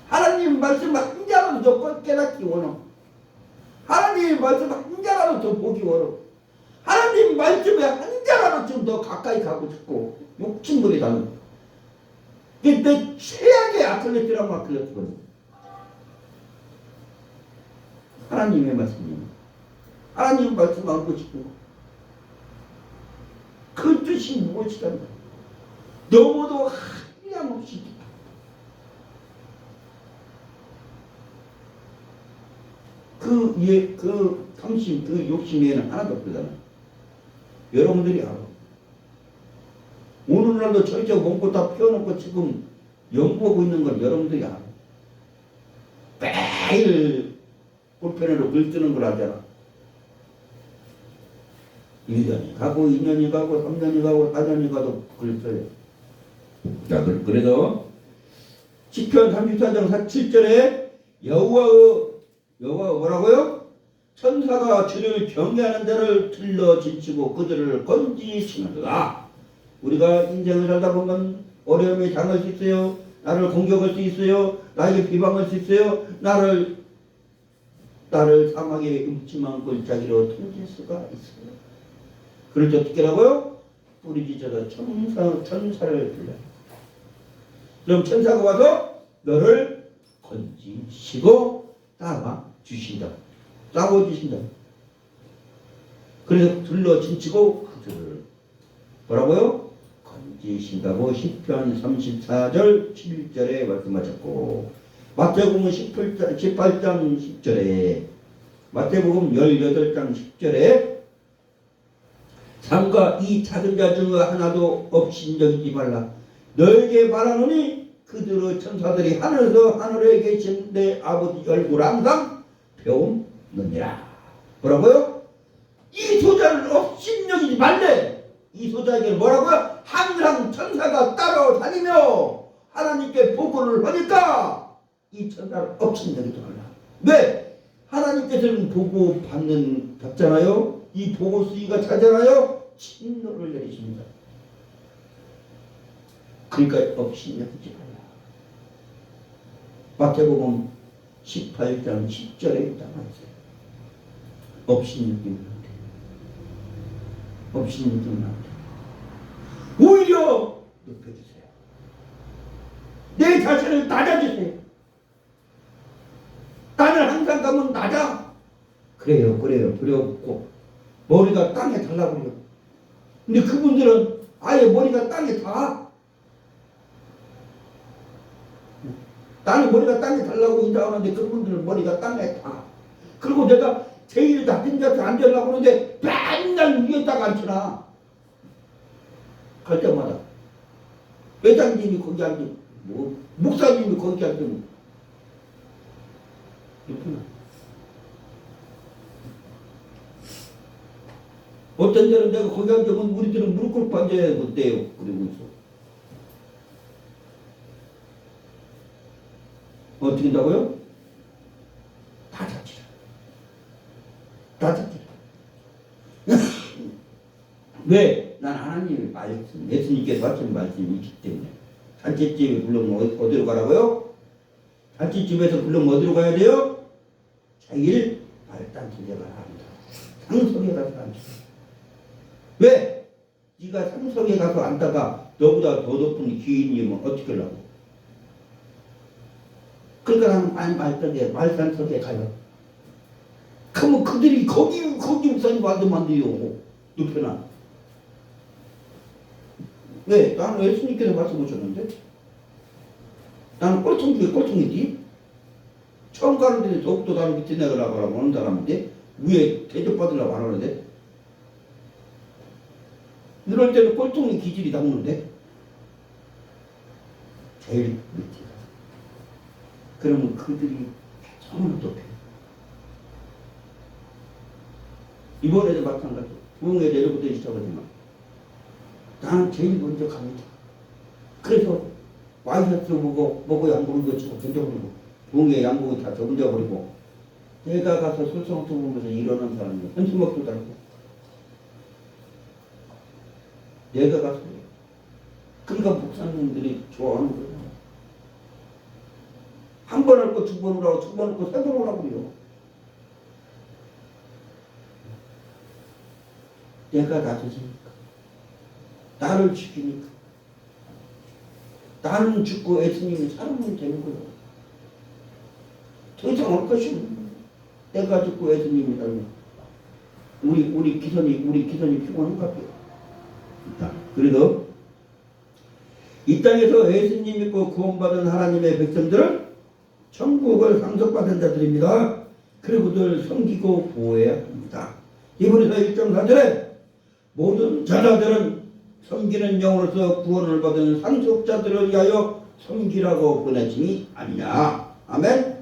하나님의 말씀을 한 자라도 더 깨닫기 원하고 하나님의 말씀을 한 자라도 더 보기 원하고 하나님의 말씀에 한 자라도 좀 더 가까이 가고 싶고 욕심부리 다는 거예요. 이게 내 최악의 아틀레티거든요. 하나님의 말씀이요. 하나님의 말씀 알고 싶은 거. 그 뜻이 무엇이란다. 너무도 한량없이 그 탐심, 그 욕심에는 하나도 없거든. 여러분들이 알아. 오늘날도 저쪽 몸고 다 펴놓고 지금 연구하고 있는 걸 여러분들이 알아. 매일 볼펜으로 글 쓰는 걸 하잖아. 1년이 가고 2년이 가고 3년이 가고 4년이 가도 글 써요. 자, 그래서 시편 34장 7절에 여호와 뭐라고요? 천사가 주를 경외하는 자를 들러 진치고 그들을 건지시는도다. 우리가 인생을 살다 보면 어려움에 당할 수 있어요. 나를 공격할 수 있어요. 나에게 비방할 수 있어요. 나를 사막의 음침한 골짜기로 던질 수가 있어요. 그럴 때 어떻게 하고요? 부르짖어서 천사를 불러. 그럼 천사가 와서 너를 건지시고 따라 주신다. 따고 주신다. 그래서 둘러 진치고 그들을 뭐라고요? 건지신다고 시편 34절 7절에 말씀하셨고 마태복음 18장 10절에 마태복음 18장 10절에 삼가 이 작은 자 중 하나도 없인 여기지 말라. 너에게 말하노니 그들의 천사들이 하늘에 계신 내 아버지 얼굴 항상 배움느니라. 뭐라고요? 이 소자를 없인 여기지 말래. 이 소자에게 뭐라고요? 항상 천사가 따라다니며 하나님께 보고를 하니까 이 천사를 없인 여기지 말라. 왜? 하나님께서는 보고 받잖아요. 이 보고 수위가 차잖아요. 진노를 내리십니다. 그러니까 없인 여기지 말라. 마태복음 18장 10절에 있다 말이죠. 없인 여기면 안 돼. 없인 여기면 안 돼. 오히려 높여주세요. 내 자신을 낮아주세요. 나는 항상 가면 낮아. 그래요. 두렵고 머리가 땅에 달라버려. 근데 그분들은 아예 머리가 땅에 닿아. 나는 머리가 땅에 달라고 인사하는데 그런 분들은 머리가 땅에 다. 그리고 내가 제일 낮은 자리에 앉으려고 하는데 맨날 위에다가 앉혀놔. 갈 때마다. 회장님이 거기 앉으면, 뭐, 목사님이 거기 앉으면. 이렇구나. 어떤 데는 내가 거기 앉으면 우리들은 무릎 꿇고 앉아야 못돼요. 그러면서. 어떻게 한다고요? 다 잡지라. 다 잡지라. 왜? 난 하나님의 말씀, 예수님께서 하신 말씀이 있기 때문에. 잔치집에 불러면 어디로 가라고요? 잔치집에서 불러면 어디로 가야 돼요? 제일 발단지에 가야 합니다. 상석에 가서 앉아. 왜? 네가 상석에 가서 앉다가 너보다 더 높은 기인이면 어떻게 하려고? 그러니까 나는 말단석에 가요. 그러면 그들이 거기 목사님 완전 만들요. 눕혀놔. 왜? 나는 예수님께서 말씀하셨는데 나는 꼴통 중에 꼴통이지. 처음 가는 데는 더욱더 나는 밑에 내가라고 하는 사람인데 위에 대접받으려고 안 하는데 이럴 때는 꼴통이 기질이 담는데 제일 밑에 가서 그러면 그들이 정말 높여. 이번에도 마찬가지. 부흥회 내려부터 시작하지만 나는 제일 먼저 갑니다. 그래서 와이셔츠 보고 양복을 거치고 던져버리고 부흥회 양복을 다 던져버리고 내가 가서 설성토 보면서 일어난 사람이 한수먹도 달고 내가 가서 그러니까 목사님들이 좋아하는 거예요. 한 번 할 거 두 번 오라고 두 번 할 거 세 번 오라고 그래요. 내가 놔두니까 나를 지키니까 나는 죽고 예수님이 살아면 되는 거예요. 더 이상 할 것이 없는 거예요. 내가 죽고 예수님이 살면 우리 기선이 피곤한가 봐요. 그래서 이 땅에서 예수님 믿고 구원받은 하나님의 백성들은 천국을 상속받은 자들입니다. 그리고 그들 섬기고 보호해야 합니다. 히브리서 1장 4절에 모든 자녀들은 섬기는 영으로서 구원을 받은 상속자들을 위하여 섬기라고 보내심이 아니냐. 아멘.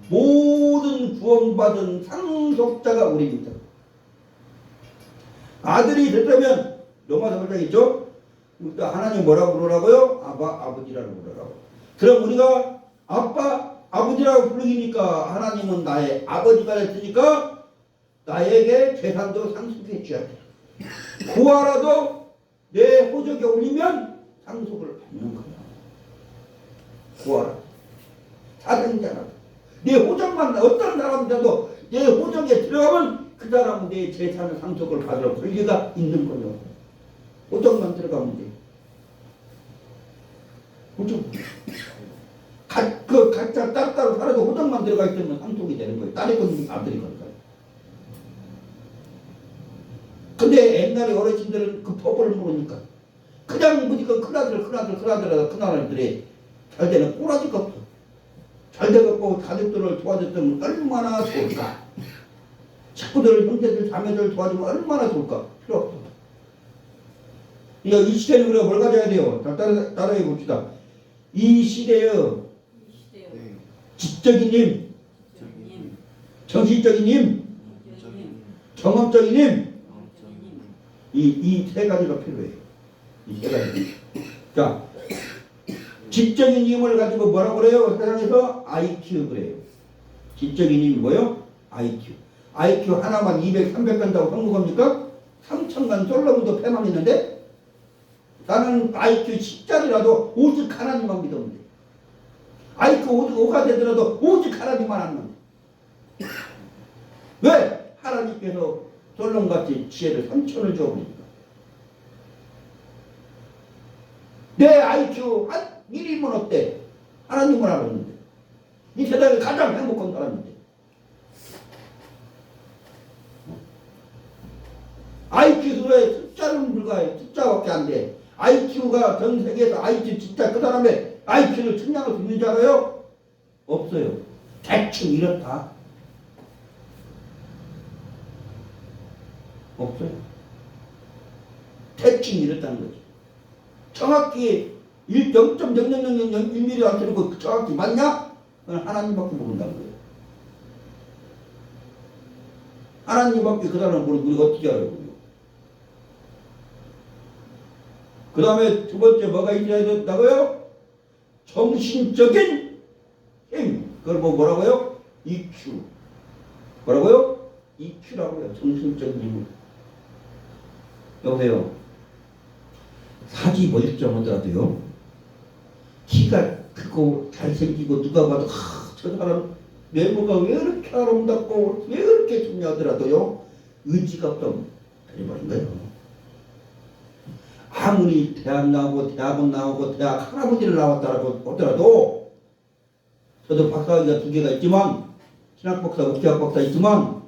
모든 구원받은 상속자가 우리입니다. 아들이 됐다면 로마서 8장 있죠? 하나님 뭐라고 부르라고요? 아버지라고 부르라고. 그럼 우리가 아버지라고 부르니까 하나님은 나의 아버지가 됐으니까 나에게 재산도 상속해 줘야 돼. 구하라도 내 호적에 올리면 상속을 받는 거야. 구하라. 사정자라도 내 호적만 어떤 사람이라도 내 호적에 들어가면 그 사람은 내 재산을 상속을 받을 권리가 있는 거예요. 호적만 들어가면 돼. 호적. 각자 따로 살아도 호적만 들어가 있으면 상속이 되는 거예요. 딸이 건지 아들이 건지. 근데 옛날에 어르신들은 그 법을 모르니까 그냥 무조건 큰아들들이 잘 되는 꼬라지가 없어. 잘 돼갖고 가족들을 도와줬으면 얼마나 좋을까. 식구들, 형제들, 자매들 도와주면 얼마나 좋을까. 필요 없어. 이 시대는 우리가 뭘 가져야 돼요? 따라해 봅시다. 이 시대의 지적인 힘, 정신적인 힘, 경험적인 힘, 이 세 가지가 필요해요. 이 세 가지. 자, 지적인 힘을 가지고 뭐라고 그래요? 세상에서 IQ 그래요. 지적인 힘이 뭐요? IQ. IQ 하나만 200, 300 간다고 성공합니까? 3,000간 솔로몬도 패망했는데 나는 IQ 10짜리라도 오직 하나님만 믿으면 돼. IQ 5가 되더라도 오직 하나님만 하면 돼. 왜? 하나님께서 솔로몬같이 지혜를 3,000을 줘버리니까. 내 IQ 한 1이면 어때? 하나님을 알았는데. 이 세상에 가장 행복한 사람인데. IQ에 숫자는 불과해. 숫자밖에 안 돼. IQ가 전 세계에서 IQ 진짜 그 사람의 IQ를 측량할 수 있는 줄 알아요? 없어요. 대충 이렇다. 없어요. 대충 이렇다는 거지. 정확히 0.0001mm 안 되고 정확히 맞냐? 그건 하나님밖에 모른다는 거예요. 하나님밖에 그 사람을 모르고 우리가 어떻게 알아요? 그 다음에 두 번째 뭐가 있어야 된다고요? 정신적인 힘. 그걸 뭐라고요? EQ. 뭐라고요? EQ라고요. 정신적인 힘. 여보세요. 사지 멀쩡하더라도요. 키가 크고 잘생기고 누가 봐도 저 사람 외모가 왜 이렇게 아름답고 왜 이렇게 좋냐더라도요. 의지가 없다면 되어버린 거예요. 아무리 대학 나오고 대학원 나오고 대학 할아버지를 나왔다고 하더라도 저도 박사학위가 2개가 있지만 신학박사, 국제학박사 있지만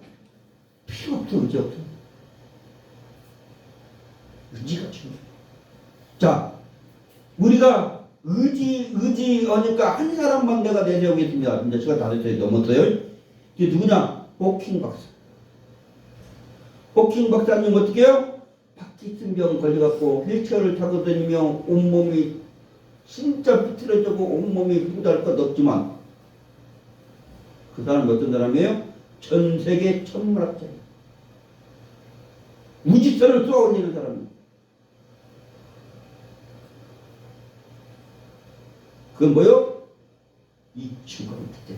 필요 없어. 의지 없어. 의지가 중요해. 자, 우리가 의지하니까 한 사람만 내가 내세우겠습니다. 이제 시간 다 됐어요. 넘었어요. 이게 누구냐? 호킹 박사. 호킹 박사님 어떻게 해요? 파킨슨병 걸려갖고 휠체어를 타고 다니며 온몸이 진짜 비틀어지고 온몸이 후달할 것 없지만 그 사람은 어떤 사람이에요? 전 세계 천문학자예요. 우주선을 쏘아 올리는 사람이에요. 그건 뭐요? 이충과 특징.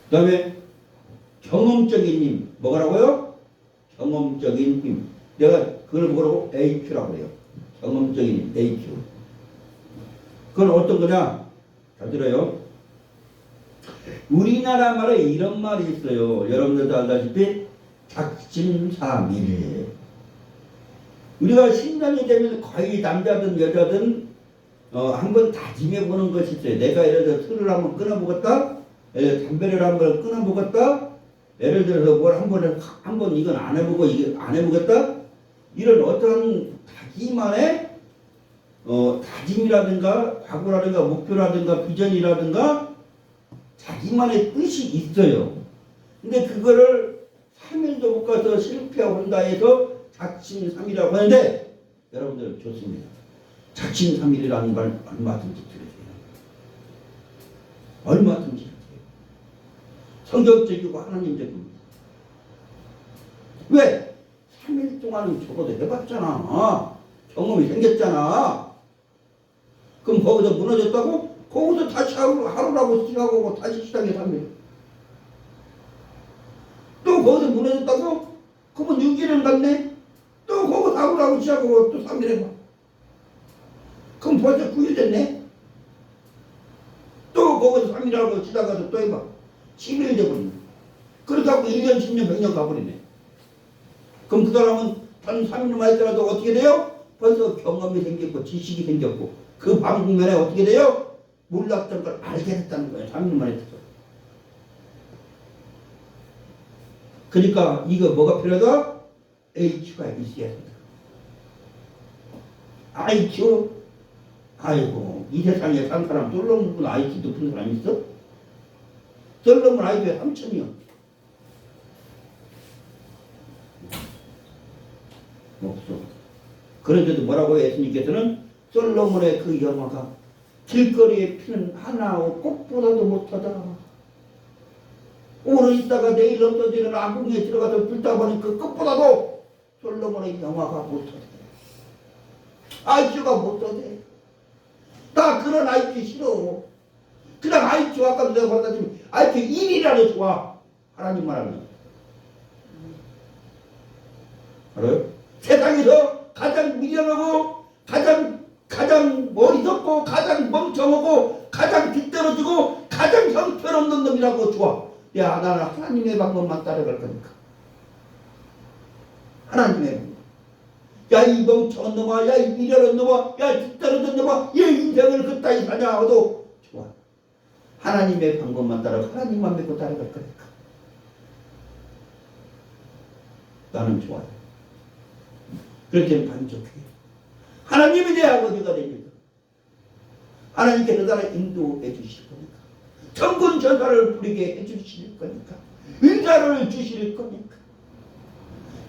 그 다음에 경험적인 힘. 뭐라고요? 경험적인 힘. 내가 그걸 뭐라고? AQ라고 해요. 경험적인 힘. AQ. 그건 어떤 거냐? 잘 들어요. 우리나라 말에 이런 말이 있어요. 여러분들도 알다시피 작심삼일. 우리가 신랑이 되면 거의 남자든 여자든 한번 다짐해 보는 것이 있어요. 내가 예를 들어 술을 한번 끊어보겠다. 담배를 한번 끊어보겠다. 예를 들어서 뭘 한번 이건 안 해보고 이거 안 해보겠다. 이런 어떤 자기만의 다짐이라든가 각오라든가 목표라든가 비전이라든가 자기만의 뜻이 있어요. 근데 그거를 3일도 못 가서 실패하고 한다 해서 작심삼일이라고 하는데 여러분들 좋습니다. 작심삼일이라는 말 얼마든지 들으세요. 얼마든지 들으세요. 성경적이고 하나님적입니다. 왜? 3일 동안은 적어도 해봤잖아. 경험이 생겼잖아. 그럼 거기서 무너졌다고? 거기서 다시 하루라고 시작하고 다시 시작해 3일. 또 거기서 무너졌다고? 그러면 6일은 갔네? 또 거기서 하루라고 시작하고 또 3일 해봐. 그럼 벌써 9일 됐네? 또 거기서 3일하고 시작해서 또 해봐. 10일 돼버리네. 그렇게 하고 1년, 10년, 100년 가버리네. 그럼 그 사람은 단 3일만 했더라도 어떻게 돼요? 벌써 경험이 생겼고 지식이 생겼고 그 방국면에 어떻게 돼요? 몰랐던 걸 알게 됐다는 거예요. 3일만 했어. 그러니까 이거 뭐가 필요하다? H가 있어야 된다. IQ? 아이고 이 세상에 산 사람 솔로몬 IQ 높은 사람 있어? 솔로몬 IQ가 3,000이요. 없어. 그런데도 뭐라고 예수님께서는 솔로몬의 그 영화가 길거리에 피는 하나의 꽃보다도 못하다. 오늘 있다가 내일 없어지는 아궁이에 들어가서 불다 보니 그 꽃보다도 솔로몬의 영화가 못하다. IQ가 못하대. 나 그런 IQ 싫어. 그냥 IQ 아까도 내가 말했지만 IQ 1이라도 좋아. 하나님 말하면. 알아요? 세상에서 가장 미련하고 가장 머리석고 가장 멍청하고 가장 뒤떨어지고 가장 형편없는 놈이라고 좋아. 야 나는 하나님의 방법만 따라갈 거니까. 하나님의 방법. 야 이 멍청한 놈아, 야 이 미련한 놈아, 야 뒤떨어진 놈아, 얘 인생을 그따위 사냐 하도 좋아. 하나님의 방법만 따라 하나님만 믿고 따라갈 거니까. 나는 좋아요. 그렇게 만족해. 하나님이 내 아버지가 됩니다. 하나님께서 나를 인도해 주실 거니까. 천군 천사를 부리게 해주실 거니까, 은사를 주실 거니까,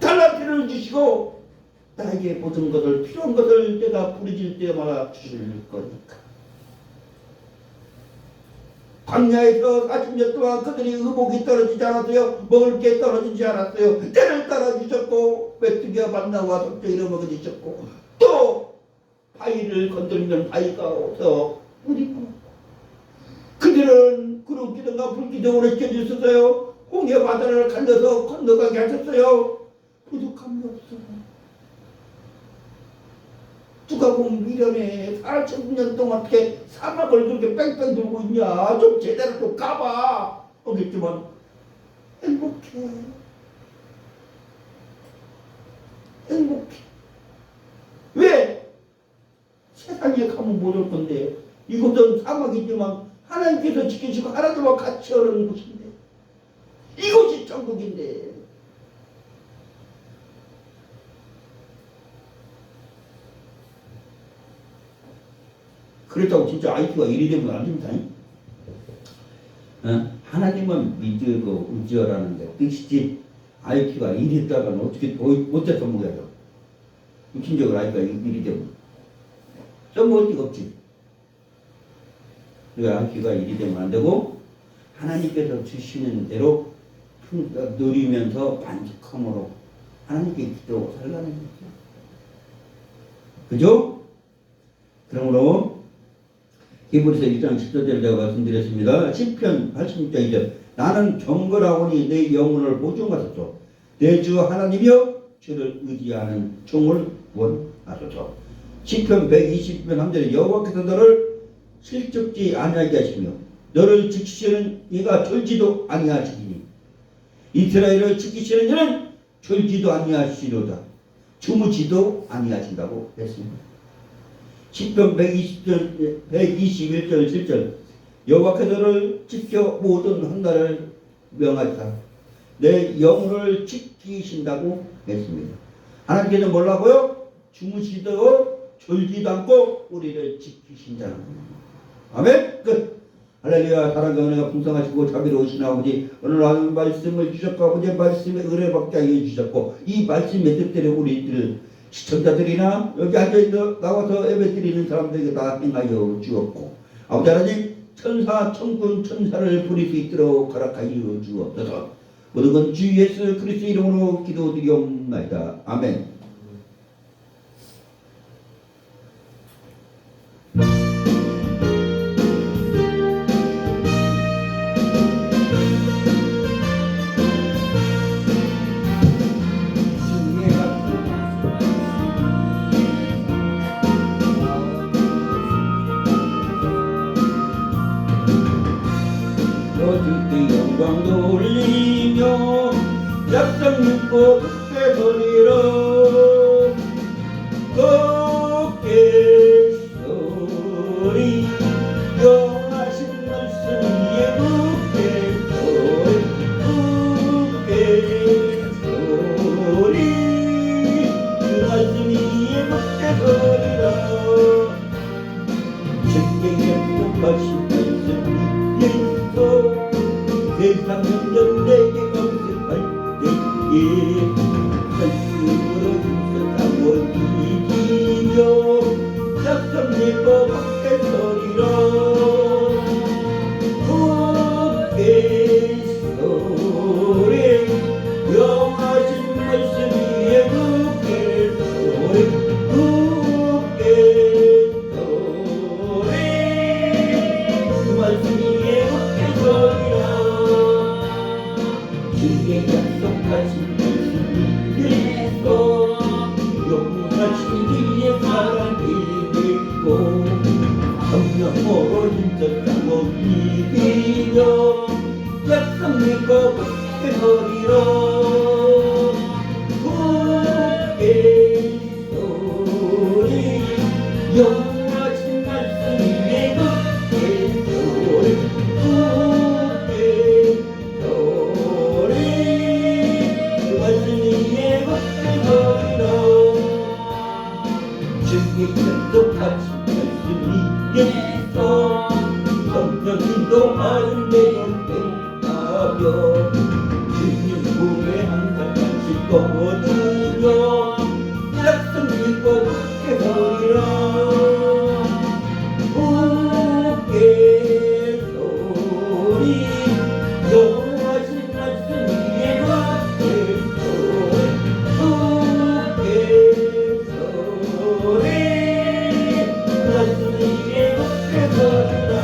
달란트를 주시고 나에게 모든 것을, 필요한 것을 내가 부르질 때마다 주실 거니까. 광야에서 40년 동안 그들이 의복이 떨어지지 않았어요. 먹을 게 떨어지지 않았어요. 때를 따라주셨고 메뚜기와 만나와 독적이를 먹여주셨고, 또 바위를 건드리면 바위가 어서 물이 나왔고, 그들은 구름기둥과 불기둥으로 지켜주셨어요. 홍해 바다를 갈려서 건너가게 하셨어요. 부족함이 없어요. 누가 보면 미련해. 4,000년 동안 어떻게 사막을 그렇게 뺑뺑 돌고 있냐. 좀 제대로 좀 가봐. 하겠지만 행복해. 행복해. 왜? 세상에 가면 못 올 건데. 이곳은 사막이지만 하나님께서 지키시고 하나님과 같이 오는 곳인데, 이곳이 천국인데. 그렇다고 진짜 IQ가 1이 되면 안 됩니다. 하나님은 믿고 의지하라는데 뜻이지, IQ가 1이 있다가는 어떻게 못해 써먹어야죠. 육신적으로 IQ가 1이 되면 써먹을 데가 없지. 그러니까 IQ가 1이 되면 안 되고, 하나님께서 주시는 대로 누리면서 만족함으로 하나님께 기도하고 살라는 거죠. 그죠? 그러므로 히브리서 1장 10절을 제가 말씀드렸습니다. 시편 86장 2절, 나는 경건하오니 내 영혼을 보존하소서. 내 주 하나님이여 주를 의지하는 종을 구원하소서. 시편 120편 3절에 여호와께서 너를 실족지 아니하게 하시며 너를 지키시는 이가 졸지도 아니하시리니 이스라엘을 지키시는 이는 졸지도 아니하시리로다. 주무지도 아니하신다고 했습니다. 시편 121절 7절, 여호와께서 너를 지켜 모든 한나를 명하시다. 내 영혼을 지키신다고 했습니다. 하나님께서 뭐라고요? 주무시도 졸지도 않고 우리를 지키신다는 겁니다. 아멘. 끝. 할렐루야. 사랑과 은혜가 풍성하시고 자비로우신 아버지, 오늘 하나님 말씀을 주셨고 아버지 말씀에 은혜 받게 하여 주셨고, 이 말씀의 뜻대로 우리들 시청자들이나 여기 앉아있는 나와서 예배드리는 사람들에게 다 행하여 주었고, 아버지 하나님 천사 천군 천사를 부릴 수 있도록 허락하여 주옵소서. 모든 건 주 예수 그리스도 이름으로 기도드리옵나이다. 아멘. 영광 돌리며 약속 믿고 굳게 서리라. 굳게 서리 영하신 말씀 위에 굳게 서리. 굳게 서리 그 말씀 위에 굳게 서리라. 주께 약속하신 말씀 위에 세상 영전 내게 거듭할 때에 말씀으로 세상을 이기며 약속 믿고 굳게 서리라. 굳게 서리 영하신 말씀 위에 굳게 서리. 굳게 서리 그 말씀 위에 굳게 서리라. 주의 약속하신 말씀 위에서 영원하신 주의 사랑을 믿고 성령으로 힘써 땅을 이기며 약속 믿고 굳게 서리라. 굳게 서리 영원하신 말씀 위에 굳게 서리. 굳게 서리 그 말씀 위에 굳게 서리라. 주의 약속하신 말씀 위에서 성령 인도하는 주여 주님 품에 항상 간식 거두려 약속 믿고 굳게 서리라 굳게 서리 여호와신 말씀 위에 굳게 서리 말씀 위에 굳게 서리라.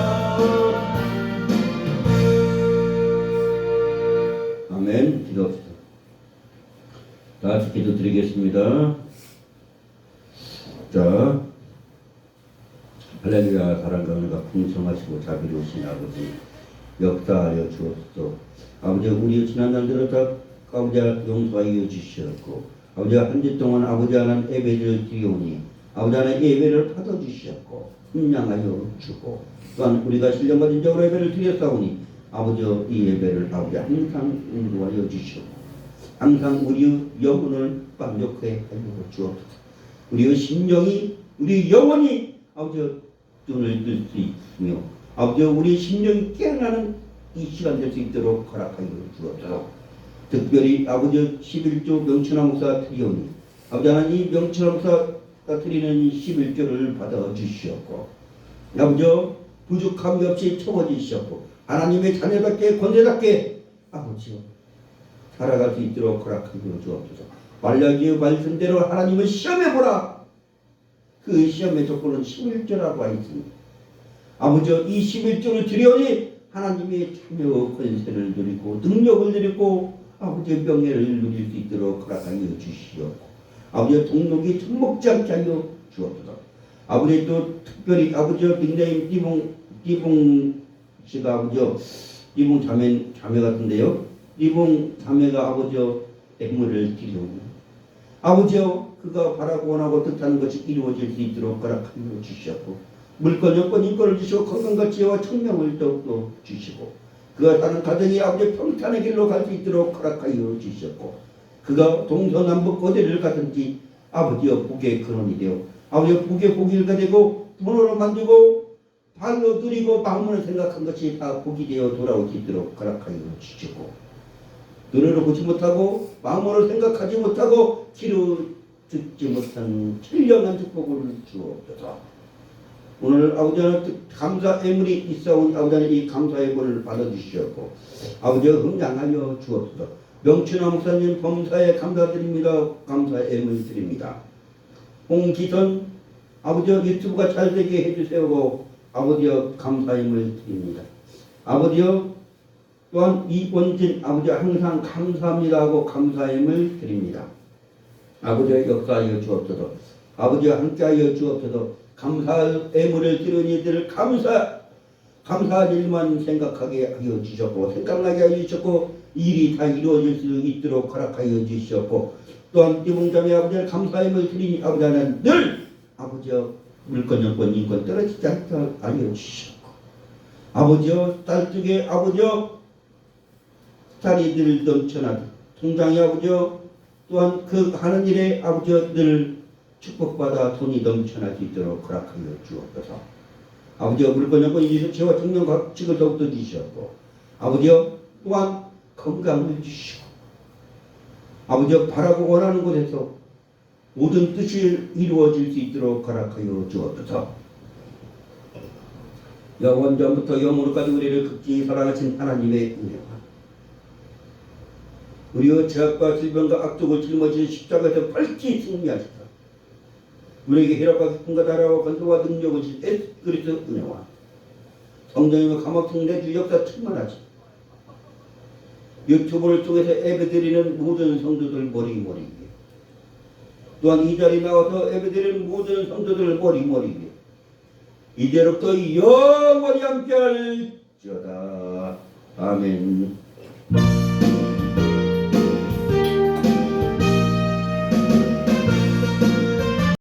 아멘. 기도합시다. 다 같이 기도 드리겠습니다. 자, 할렐루야. 사랑과 은혜가 풍성하시고 자비로우신 아버지 역사하여 주옵소서. 아버지 우리 지난 날들을 다 아버지 용서하여 주시었고 아버지 한 주 동안 아버지 하나님 예배를 드리오니 아버지 하나님 예배를 받아주시었고 훈양하여 주고 또한 우리가 신령받은 적으로 예배를 드렸사오니 아버지 이 예배를 아버지 항상 인도하여 주시고 항상 우리의 영혼을 만족해 하여 주옵소서. 우리의 심령이 우리 영혼이 아버지 눈을 뜰 수 있으며 아버지 우리 심령이 깨어나는 이 시간 될 수 있도록 허락하여 주옵소서. 특별히 아버지 11조 명천하 목사 드리오니 아버지 하나님 이 명천하 목사가 드리는 11조를 받아 주시었고 아버지 부족함이 없이 채워주시었고 하나님의 자녀답게 권세답게 아버지요 살아갈 수 있도록 허락하여 주옵소서. 말라기의 말씀대로 하나님을 시험해보라. 그 시험의 조건은 11조라고 하였습니다. 아버지 이 11조를 드리오니 하나님의 참여 권세를 누리고 능력을 누리고 아버지의 명예를 누릴 수 있도록 허락하여 주시옵고 아버지의 동록이 접먹지 않게 하여 주옵소서. 아버지 또 특별히 아버지 닉네임 띠봉 씨가 아버지 띠봉 자매 같은데요. 띠봉 자매가 아버지 애물을 드리오니 아버지여 그가 바라고 원하고 뜻하는 것이 이루어질 수 있도록 허락하여 주시옵고 물권 여권 인권을 주시고 건강과 지혜와 청명을 더욱더 주시고 그가 사는 가정이 아버지 평탄의 길로 갈 수 있도록 허락하여 주시옵고 그가 동서남북 어디를 가든지 아버지여 복의 근원이 되어 아버지여 복의 고기가 되고 돈으로 만들고 발로 누리고 마음으로 생각한 것이 다 복이 되어 돌아올 수 있도록 허락하여 주시고 눈으로 보지 못하고 마음으로 생각하지 못하고 귀로 듣지 못한 신령한 축복을 주옵소서. 오늘 아버지는 감사 애물이 있어온 아버지는 이 감사 애물을 받아주시었고 아버지가 흥양하여 주옵소서. 명춘하 목사님 범사에 감사드립니다. 감사 애물 드립니다. 홍기선 아버지 유튜브가 잘되게 해주세요. 아버지여 감사 애물 드립니다. 아버지여 또한 이원진 아버지 항상 감사합니다 하고 감사함을 드립니다. 아버지의 역사하여 주옵소서. 아버지와 함께하여 주옵소서. 감사할 애물을 드리는 이들을 감사할 일만 생각하게 하여 주셨고 생각나게 하여 주셨고 일이 다 이루어질 수 있도록 허락하여 주셨고 또한 띠봉자매 아버지를 감사함을 드리니 아버지 하나님 늘 아버지여 물권 여권 인권 떨어지지 않게 하여 주셨고 아버지여 딸쪽에 아버지여 딸이들 넘쳐나게 통장의 아버지여 또한 그 하는 일에 아버지여 늘 축복받아 돈이 넘쳐날 수 있도록 허락하여 주옵소서. 아버지여 물권 여권 이수치와 청명 각칙을 더욱더 주시었고 아버지여 또한 건강을 주시고 아버지여 바라고 원하는 곳에서 모든 뜻이 이루어질 수 있도록 허락하여 주옵소서. 영원전부터 영원까지 우리를 극진히 사랑하신 하나님의 은혜와 우리의 죄악과 질병과 악독을 짊어진 십자가에서 밝히 승리하시다. 우리에게 희락과 기쁨과 나라와 권세와 능력을 주신 예수 그리스도의 은혜와 성령님의 감화성 내주 역사 충만하시 유튜브를 통해서 예배드리는 모든 성도들 머리 위에 또한 이 자리에 나와서 예배드리는 모든 성도들 머리 위에 이제로부터 영원히 함께할지어다. 아멘.